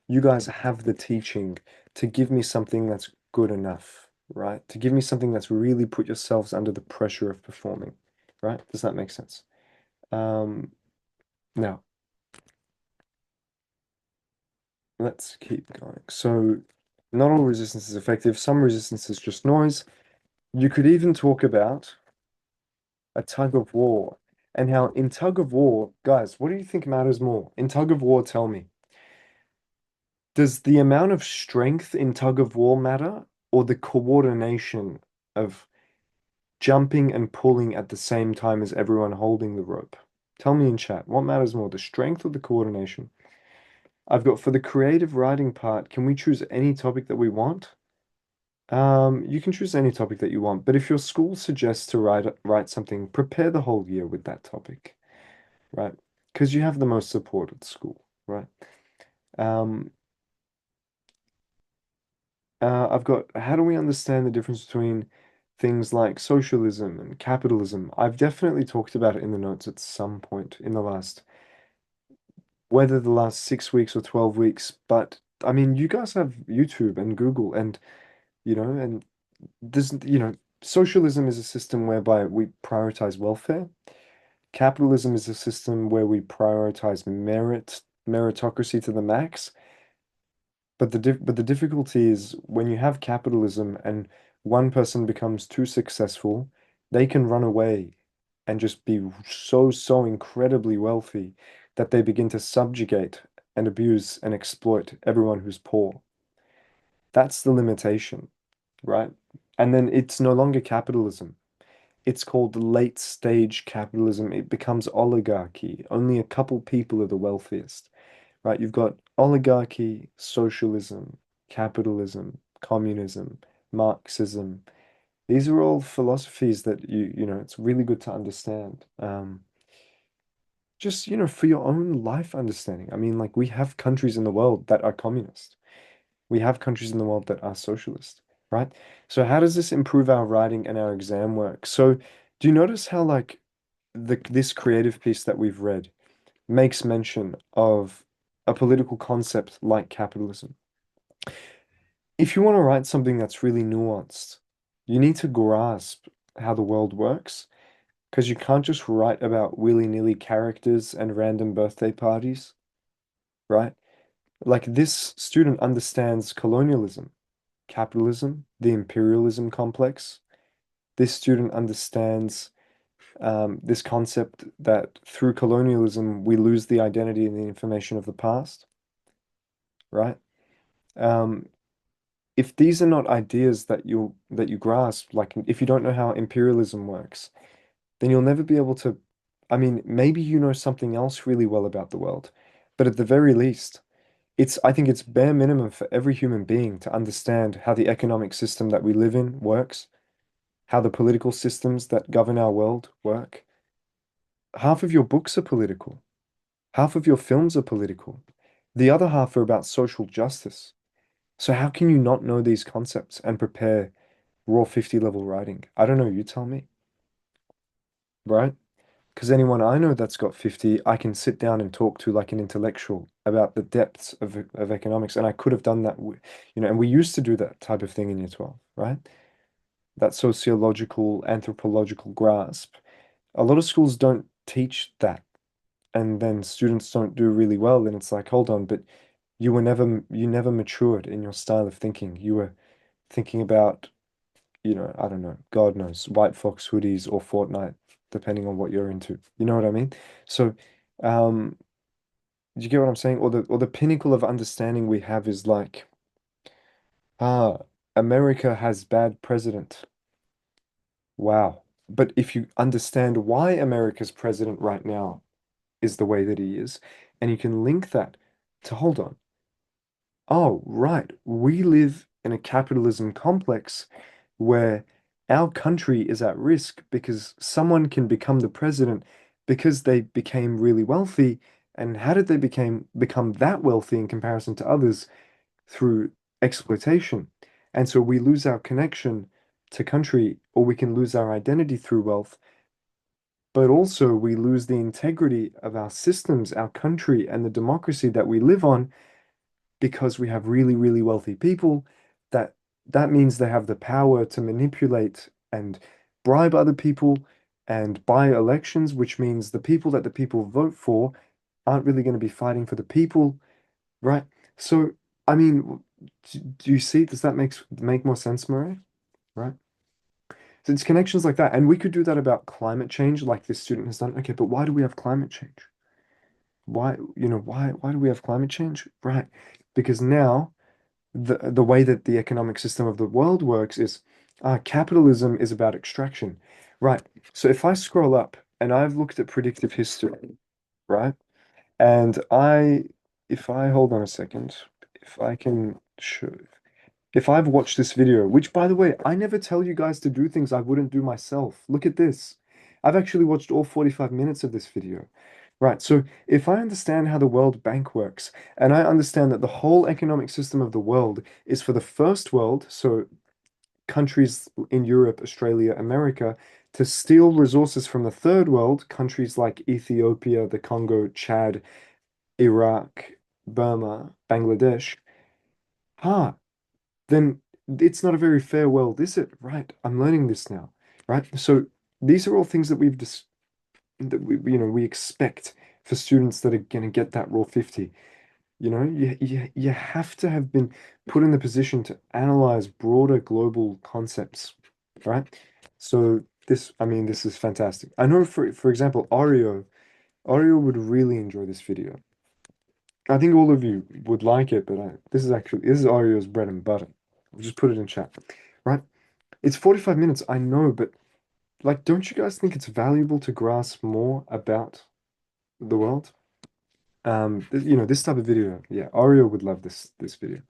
Speaker 1: you guys have the teaching to give me something that's good enough, right? To give me something that's really put yourselves under the pressure of performing, right? Does that make sense? Um, Now, let's keep going. So, not all resistance is effective. Some resistance is just noise. You could even talk about a tug of war and how in tug of war, guys, what do you think matters more? In tug of war, tell me, does the amount of strength in tug of war matter or the coordination of jumping and pulling at the same time as everyone holding the rope? Tell me in chat, what matters more, the strength or the coordination? I've got for the creative writing part, can we choose any topic that we want? You can choose any topic that you want, but if your school suggests to write something, prepare the whole year with that topic, right? Because you have the most support at school, right? Um, I've got how do we understand the difference between things like socialism and capitalism? I've definitely talked about it in the notes at some point in the last, whether the last 6 weeks or 12 weeks, but I mean, you guys have YouTube and Google and, and socialism is a system whereby we prioritize welfare. Capitalism is a system where we prioritize meritocracy to the max. But the difficulty is when you have capitalism and one person becomes too successful, they can run away and just be so incredibly wealthy that they begin to subjugate and abuse and exploit everyone who's poor. That's the limitation, right? And then it's no longer capitalism. It's called late stage capitalism. It becomes oligarchy. Only a couple people are the wealthiest, right? You've got oligarchy, socialism, capitalism, communism, Marxism. These are all philosophies that it's really good to understand. Just, for your own life understanding. I mean, like we have countries in the world that are communist. We have countries in the world that are socialist, right? So how does this improve our writing and our exam work? So do you notice how like this creative piece that we've read makes mention of a political concept like capitalism? If you want to write something that's really nuanced, you need to grasp how the world works because you can't just write about willy-nilly characters and random birthday parties, right? Like this student understands colonialism, capitalism, the imperialism complex. This student understands this concept that through colonialism we lose the identity and the information of the past, right? Um, if these are not ideas that you grasp, like if you don't know how imperialism works, then you'll never be able to. I mean, maybe you know something else really well about the world, but at the very least, I think it's bare minimum for every human being to understand how the economic system that we live in works, how the political systems that govern our world work. Half of your books are political. Half of your films are political. The other half are about social justice. So how can you not know these concepts and prepare raw 50 level writing? I don't know, you tell me, right? Because anyone I know that's got 50, I can sit down and talk to like an intellectual about the depths of economics, and I could have done that, and we used to do that type of thing in year 12, right? That sociological, anthropological grasp. A lot of schools don't teach that, and then students don't do really well, and it's like, hold on, but you never matured in your style of thinking. You were thinking about, I don't know, God knows, White Fox hoodies or Fortnite, depending on what you're into. You know what I mean? So, um, do you get what I'm saying? Or the pinnacle of understanding we have is like, ah, America has bad president. Wow. But if you understand why America's president right now is the way that he is, and you can link that to, hold on. Oh, right. We live in a capitalism complex where our country is at risk because someone can become the president because they became really wealthy. And how did they become that wealthy in comparison to others? Through exploitation. And so we lose our connection to country, or we can lose our identity through wealth, but also we lose the integrity of our systems, our country, and the democracy that we live on because we have really, really wealthy people that that means they have the power to manipulate and bribe other people and buy elections, which means the people that the people vote for aren't really going to be fighting for the people, right? So, I mean, do you see? Does that make more sense, Murray? Right? So it's connections like that, and we could do that about climate change, like this student has done. Okay, but why do we have climate change? Why do we have climate change? Right. Because now the way that the economic system of the world works is capitalism is about extraction. Right. So if I scroll up and I've looked at predictive history, right? And if I hold on a second, if I can show, if I've watched this video, which by the way, I never tell you guys to do things I wouldn't do myself. Look at this. I've actually watched all 45 minutes of this video. Right, so if I understand how the World Bank works, and I understand that the whole economic system of the world is for the first world, so countries in Europe, Australia, America, to steal resources from the third world, countries like Ethiopia, the Congo, Chad, Iraq, Burma, Bangladesh, ah, then it's not a very fair world, is it? Right, I'm learning this now, right? So these are all things that we expect for students that are going to get that raw 50. You have to have been put in the position to analyze broader global concepts, right? So I mean, this is fantastic. I know for example, Oreo would really enjoy this video. I think all of you would like it, but this is Oreo's bread and butter. I'll just put it in chat, right? It's 45 minutes, I know, but like, don't you guys think it's valuable to grasp more about the world? This type of video, yeah, Oreo would love this video.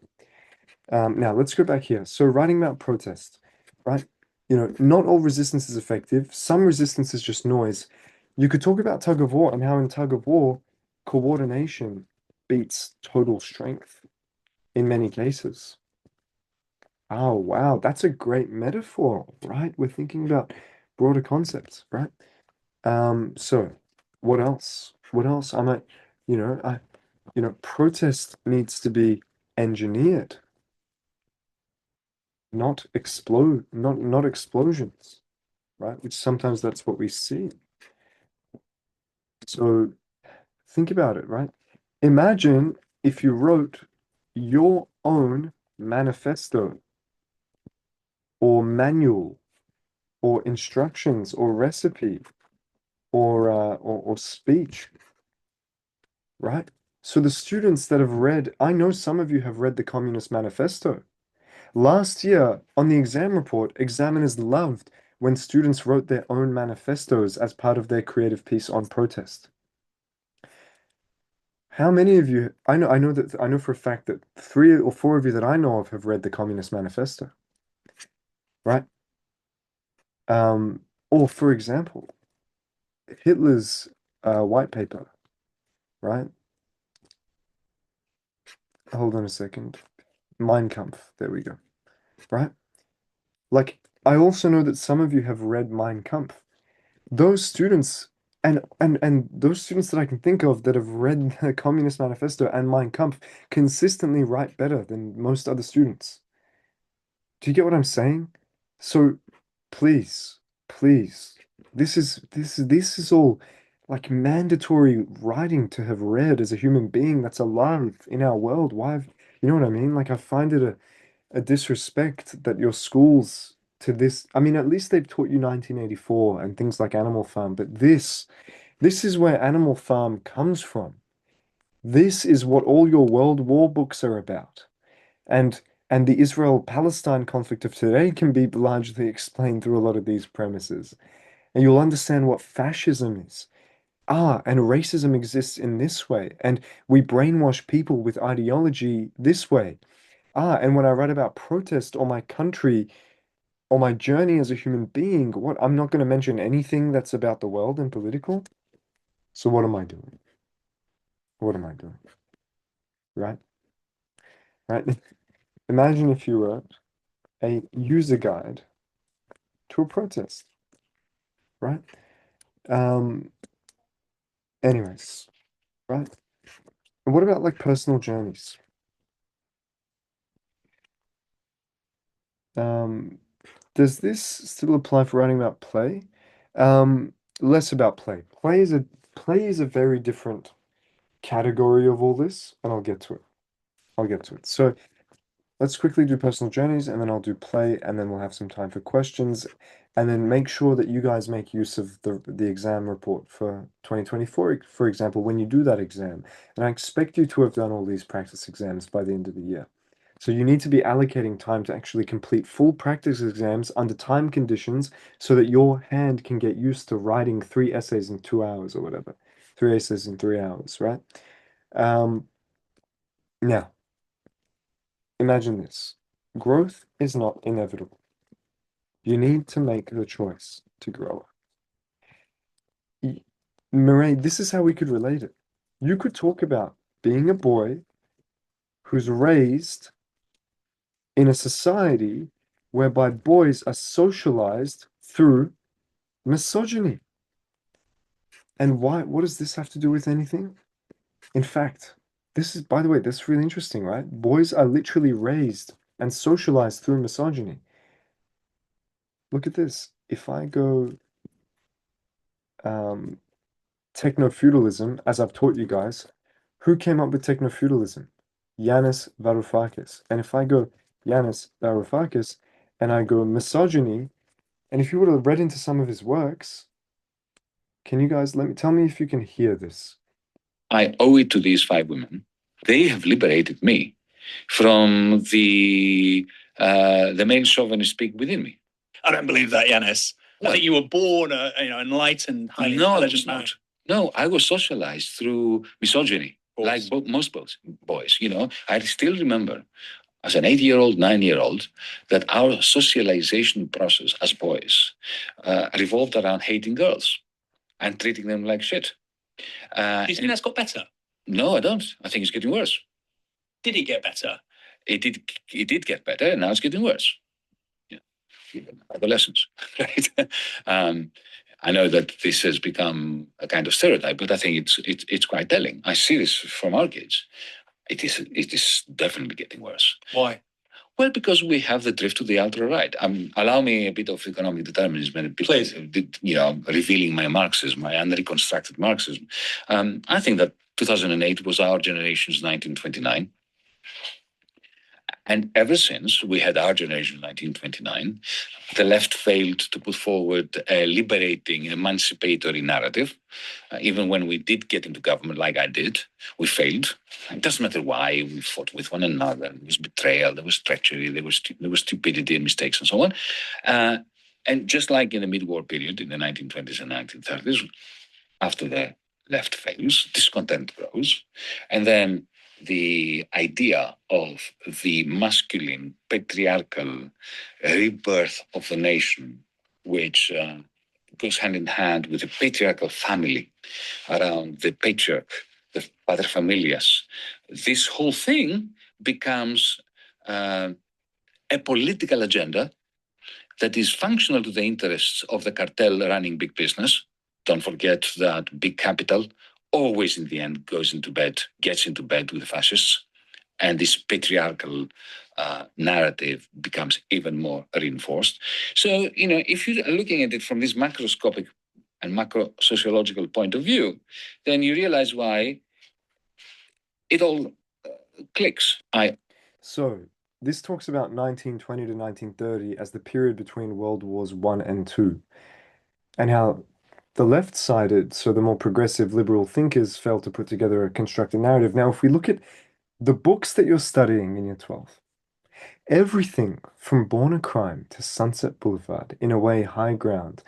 Speaker 1: Now let's go back here. So writing about protest, right? Not all resistance is effective. Some resistance is just noise. You could talk about tug of war and how in tug of war, coordination beats total strength in many cases. Oh, wow, that's a great metaphor, right? We're thinking about broader concepts, right? So what else? What else? I might, you know, I, protest needs to be engineered, not explosions, right? Which sometimes that's what we see. So think about it, right? Imagine if you wrote your own manifesto or manual or instructions or recipe or speech, right? So the students that have read, I know some of you have read the Communist Manifesto. Last year, on the exam report, examiners loved when students wrote their own manifestos as part of their creative piece on protest. How many of you, I know for a fact that 3 or 4 of you that I know of have read the Communist Manifesto, right? Or for example, Hitler's white paper, right? Hold on a second. Mein Kampf, there we go, right? Like, I also know that some of you have read Mein Kampf. Those students and those students that I can think of that have read the Communist Manifesto and Mein Kampf consistently write better than most other students. Do you get what I'm saying? So please, please, this is all like mandatory writing to have read as a human being that's alive in our world. You know what I mean? Like I find it a disrespect that your schools to this, I mean, at least they've taught you 1984 and things like Animal Farm, but this is where Animal Farm comes from. This is what all your World War books are about. And and the Israel-Palestine conflict of today can be largely explained through a lot of these premises. And you'll understand what fascism is. Ah, and racism exists in this way. And we brainwash people with ideology this way. Ah, and when I write about protest or my country or my journey as a human being, what I'm not going to mention anything that's about the world and political. So what am I doing? What am I doing? Right? Right? Imagine if you wrote a user guide to a protest, right? Um, anyways, right? And what about like personal journeys? Um, does this still apply for writing about play? Um, less about play. Play is a very different category of all this, and I'll get to it. I'll get to it. So let's quickly do personal journeys and then I'll do play and then we'll have some time for questions and then make sure that you guys make use of the exam report for 2024, for example, when you do that exam. And I expect you to have done all these practice exams by the end of the year. So you need to be allocating time to actually complete full practice exams under time conditions so that your hand can get used to writing 3 essays in 2 hours or whatever. 3 essays in 3 hours, right? Um, now, imagine this. Growth is not inevitable. You need to make the choice to grow. Murray, this is how we could relate it. You could talk about being a boy who's raised in a society whereby boys are socialized through misogyny. And what does this have to do with anything? In fact, this is, by the way, that's really interesting, right? Boys are literally raised and socialized through misogyny. Look at this. If I go um, techno-feudalism, as I've taught you guys, who came up with techno-feudalism? Yanis Varoufakis. And if I go Yanis Varoufakis and I go misogyny, and if you would have read into some of his works, can you guys tell me if you can hear this?
Speaker 2: I owe it to these 5 women. They have liberated me from the male chauvinist pig within me.
Speaker 3: I don't believe that, Yanis. I think you were born a enlightened, highly intelligent man.
Speaker 2: No, I was socialized through misogyny, like most boys. I still remember as an 8-year-old, 9-year-old, that our socialization process as boys revolved around hating girls and treating them like shit.
Speaker 3: Do you think that's got better?
Speaker 2: No, I don't. I think it's getting worse.
Speaker 3: Did it get better?
Speaker 2: It did get better, and now it's getting worse. Adolescence, right? I know that this has become a kind of stereotype, but I think it's quite telling. I see this from our kids. It is definitely getting worse.
Speaker 3: Why?
Speaker 2: Well, because we have the drift to the ultra right. Allow me a bit of economic determinism, and
Speaker 3: please,
Speaker 2: revealing my Marxism, my unreconstructed Marxism. I think that 2008 was our generation's 1929. And ever since we had our generation in 1929, the left failed to put forward a liberating, emancipatory narrative. Even when we did get into government, like I did, we failed. It doesn't matter why, we fought with one another. There was betrayal, there was treachery, there was stupidity and mistakes and so on. And just like in the mid-war period in the 1920s and 1930s, after the left fails, discontent grows. And then the idea of the masculine, patriarchal rebirth of the nation, which goes hand in hand with the patriarchal family around the patriarch, the paterfamilias. This whole thing becomes a political agenda that is functional to the interests of the cartel running big business, Don't forget that big capital always in the end gets into bed with the fascists, and this patriarchal narrative becomes even more reinforced. So, if you are looking at it from this macroscopic and macro sociological point of view, then you realize why it all clicks.
Speaker 1: So this talks about 1920 to 1930 as the period between World Wars One and Two, and how the left-sided, so the more progressive liberal thinkers, failed to put together a constructed narrative. Now, if we look at the books that you're studying in year 12, everything from Born a Crime to Sunset Boulevard, in a way, High Ground,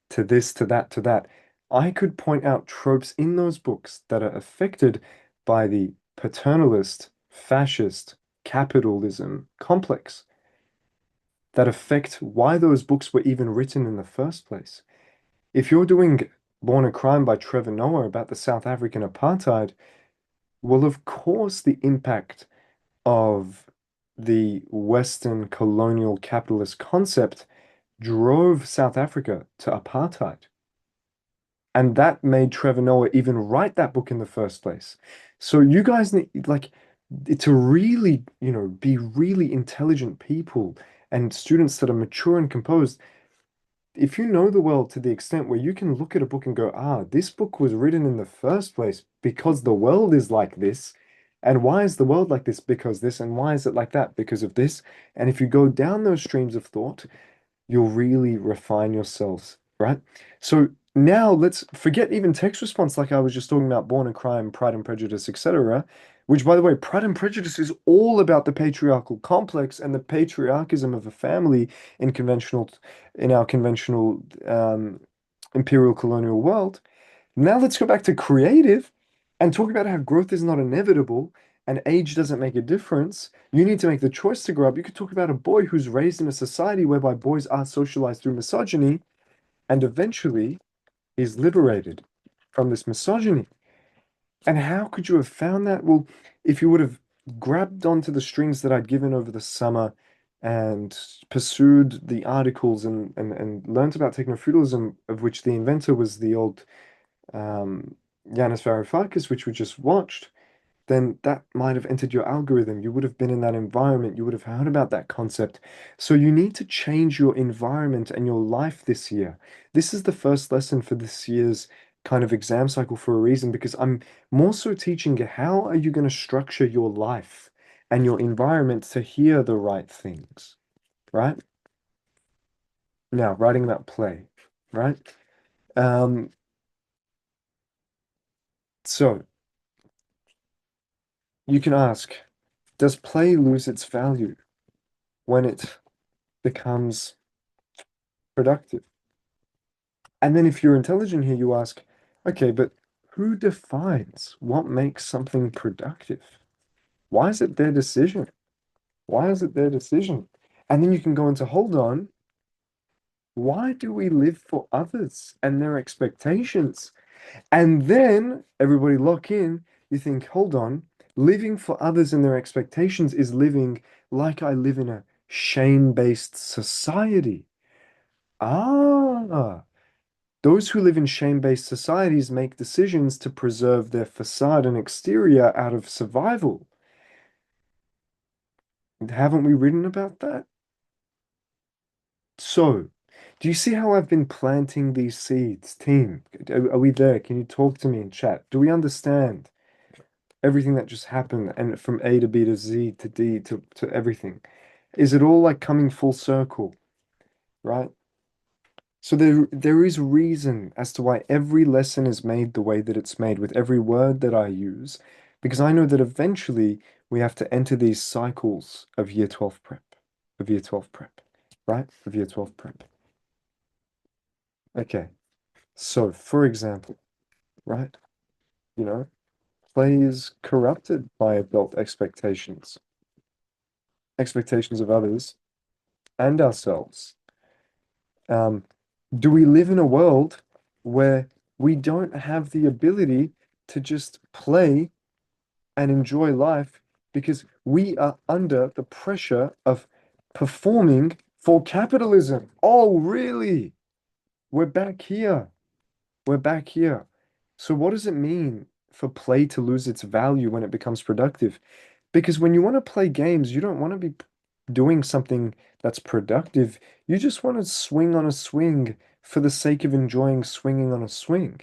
Speaker 1: to this, to that, to that, I could point out tropes in those books that are affected by the paternalist, fascist, capitalism complex that affect why those books were even written in the first place. If you're doing Born a Crime by Trevor Noah about the South African apartheid, well, of course, the impact of the Western colonial capitalist concept drove South Africa to apartheid. And that made Trevor Noah even write that book in the first place. So you guys need, like, to really, be really intelligent people and students that are mature and composed. If you know the world to the extent where you can look at a book and go, this book was written in the first place because the world is like this. And why is the world like this? Because this. And why is it like that? Because of this. And if you go down those streams of thought, you'll really refine yourselves, right? So now let's forget even text response, like I was just talking about Born a Crime, Pride and Prejudice, etc. Which, by the way, Pride and Prejudice is all about the patriarchal complex and the patriarchism of a family in our conventional imperial colonial world. Now let's go back to creative and talk about how growth is not inevitable and age doesn't make a difference. You need to make the choice to grow up. You could talk about a boy who's raised in a society whereby boys are socialized through misogyny, and eventually is liberated from this misogyny. And how could you have found that? Well, if you would have grabbed onto the strings that I'd given over the summer and pursued the articles and learned about techno-feudalism, of which the inventor was the old Yanis Varoufakis, which we just watched, then that might have entered your algorithm. You would have been in that environment. You would have heard about that concept. So you need to change your environment and your life this year. This is the first lesson for this year's kind of exam cycle for a reason, because I'm more so teaching you how are you going to structure your life and your environment to hear the right things, right? Now, writing about play, right? So you can ask, does play lose its value when it becomes productive? And then if you're intelligent here, you ask, okay, but who defines what makes something productive? Why is it their decision? Why is it their decision? And then you can go into, hold on, why do we live for others and their expectations? And then everybody lock in, you think, hold on, living for others and their expectations is living like I live in a shame-based society. Those who live in shame-based societies make decisions to preserve their facade and exterior out of survival. Haven't we written about that? So, do you see how I've been planting these seeds, team? Are we there? Can you talk to me in chat? Do we understand everything that just happened and from A to B to Z to D to everything? Is it all like coming full circle, right? So there is reason as to why every lesson is made the way that it's made with every word that I use, because I know that eventually we have to enter these cycles of year 12 prep, of year 12 prep, right? Of year 12 prep. Okay. So, for example, right? Play is corrupted by adult expectations, expectations of others and ourselves. Do we live in a world where we don't have the ability to just play and enjoy life because we are under the pressure of performing for capitalism? Oh, really? We're back here. We're back here. So what does it mean for play to lose its value when it becomes productive? Because when you want to play games, you don't want to be doing something that's productive. You just want to swing on a swing for the sake of enjoying swinging on a swing.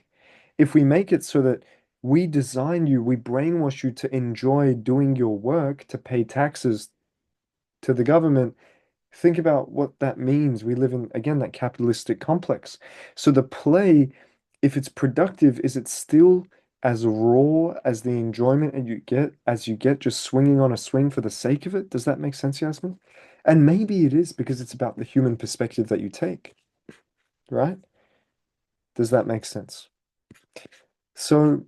Speaker 1: If we make it so that we design you, we brainwash you to enjoy doing your work, to pay taxes to the government, think about what that means. We live in, again, that capitalistic complex. So the play, if it's productive, is it still as raw as the enjoyment and you get just swinging on a swing for the sake of it? Does that make sense, Yasmin? And maybe it is because it's about the human perspective that you take, right? Does that make sense? So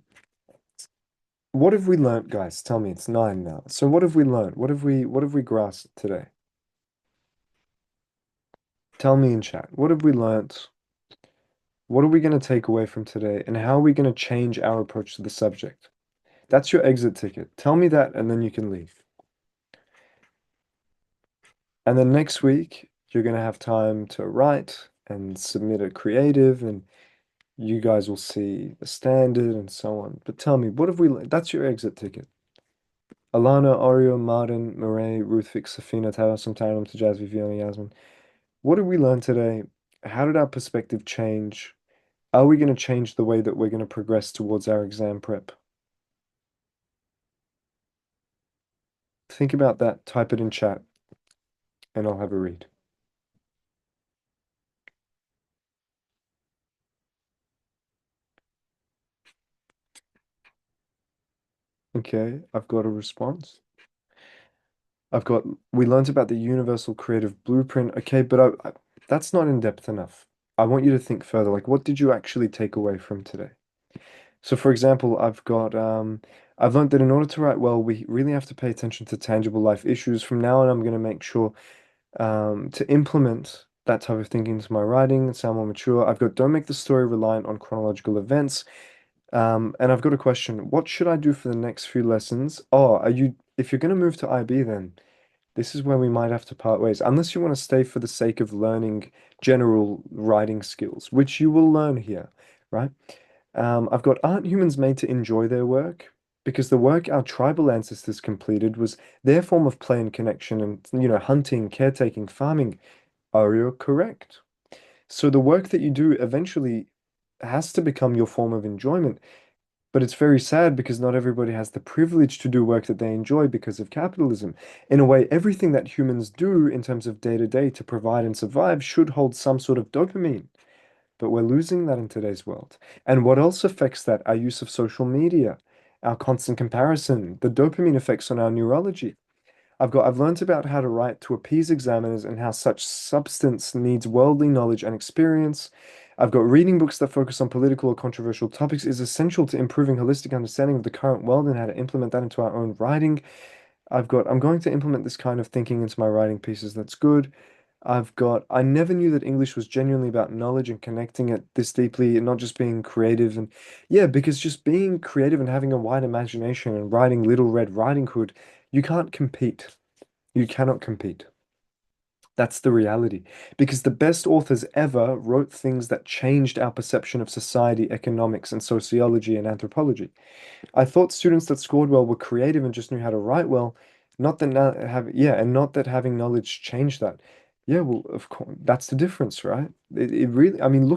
Speaker 1: what have we learnt, guys? Tell me, it's 9 now. So what have we learnt? What have we grasped today? Tell me in chat. What have we learnt? What are we going to take away from today? And how are we going to change our approach to the subject? That's your exit ticket. Tell me that, and then you can leave. And then next week, you're going to have time to write and submit a creative, and you guys will see the standard and so on. But tell me, what have we learned? That's your exit ticket. Alana, Oreo, Martin, Murray, Ruthvik, Safina, Tara, Taram, Tajaz, Fiona, Yasmin. What did we learn today? How did our perspective change? Are we going to change the way that we're going to progress towards our exam prep? Think about that, type it in chat, and I'll have a read. Okay, I've got a response. We learned about the universal creative blueprint. Okay, but that's not in depth enough. I want you to think further. Like, what did you actually take away from today? So, for example, I've learned that in order to write well, we really have to pay attention to tangible life issues. From now on, I'm going to make sure to implement that type of thinking into my writing and sound more mature. I've got don't make the story reliant on chronological events. And I've got a question. What should I do for the next few lessons? Oh, if you're going to move to IB, then this is where we might have to part ways, unless you want to stay for the sake of learning general writing skills, which you will learn here, right? I've got, aren't humans made to enjoy their work? Because the work our tribal ancestors completed was their form of play and connection and, hunting, caretaking, farming. Are you correct? So the work that you do eventually has to become your form of enjoyment. But it's very sad because not everybody has the privilege to do work that they enjoy because of capitalism. In a way, everything that humans do in terms of day to day to provide and survive should hold some sort of dopamine. But we're losing that in today's world. And what else affects that? Our use of social media, our constant comparison, the dopamine effects on our neurology. I've learnt about how to write to appease examiners and how such substance needs worldly knowledge and experience. I've got reading books that focus on political or controversial topics is essential to improving holistic understanding of the current world and how to implement that into our own writing. I'm going to implement this kind of thinking into my writing pieces. That's good. I never knew that English was genuinely about knowledge and connecting it this deeply and not just being creative. And yeah, because just being creative and having a wide imagination and writing Little Red Riding Hood, you can't compete. You cannot compete. That's the reality. Because the best authors ever wrote things that changed our perception of society, economics, and sociology and anthropology. I thought students that scored well were creative and just knew how to write well, not that now and not that having knowledge changed that. Yeah, well, of course, that's the difference, right? It really, I mean,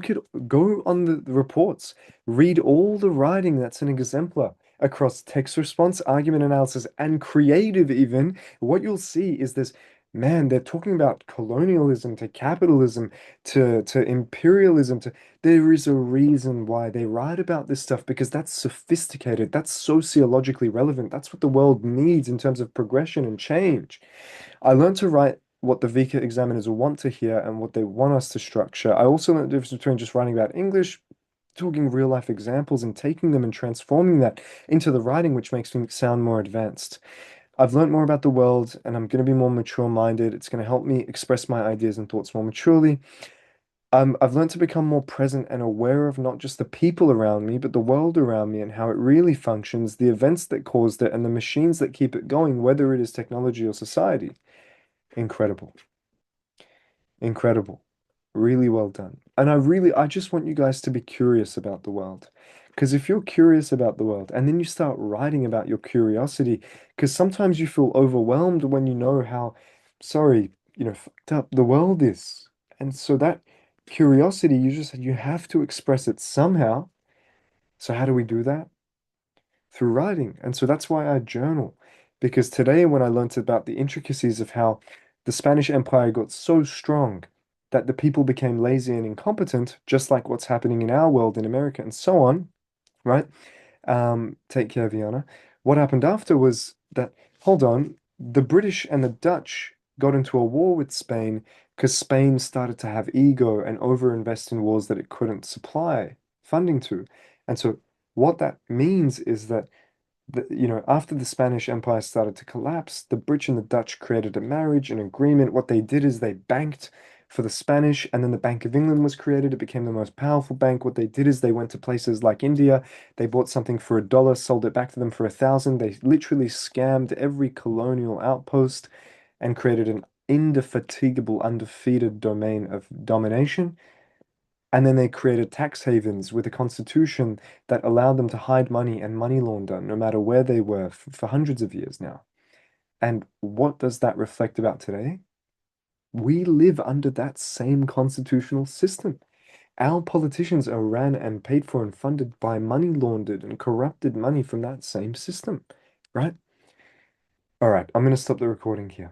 Speaker 1: go on the reports, read all the writing that's an exemplar across text response, argument analysis, and creative even. What you'll see is this, man, they're talking about colonialism to capitalism to imperialism to there is a reason why they write about this stuff because that's sophisticated, that's sociologically relevant, that's what the world needs in terms of progression and change. I learned to write what the VCA examiners want to hear and what they want us to structure. I also learned the difference between just writing about English, talking real life examples and taking them and transforming that into the writing, which makes me sound more advanced. I've learned more about the world and I'm going to be more mature minded. It's going to help me express my ideas and thoughts more maturely. I've learned to become more present and aware of not just the people around me, but the world around me and how it really functions, the events that caused it, and the machines that keep it going, whether it is technology or society. Incredible. Incredible. Really well done. And I just want you guys to be curious about the world. Because if you're curious about the world and then you start writing about your curiosity, because sometimes you feel overwhelmed when you know how, sorry, fucked up the world is. And so that curiosity, you have to express it somehow. So how do we do that? Through writing. And so that's why I journal. Because today, when I learnt about the intricacies of how the Spanish Empire got so strong that the people became lazy and incompetent, just like what's happening in our world in America and so on, right? Take care, Viana. What happened after was that, hold on, the British and the Dutch got into a war with Spain because Spain started to have ego and overinvest in wars that it couldn't supply funding to. And so what that means is that after the Spanish Empire started to collapse, the British and the Dutch created a marriage, an agreement. What they did is they banked for the Spanish, and then the Bank of England was created. It became the most powerful bank. What they did is they went to places like India. They bought something for $1, sold it back to them for 1,000. They literally scammed every colonial outpost and created an indefatigable, undefeated domain of domination. And then they created tax havens with a constitution that allowed them to hide money and money launder no matter where they were for hundreds of years now. And what does that reflect about today? We live under that same constitutional system. Our politicians are ran and paid for and funded by money laundered and corrupted money from that same system, right? All right, I'm going to stop the recording here.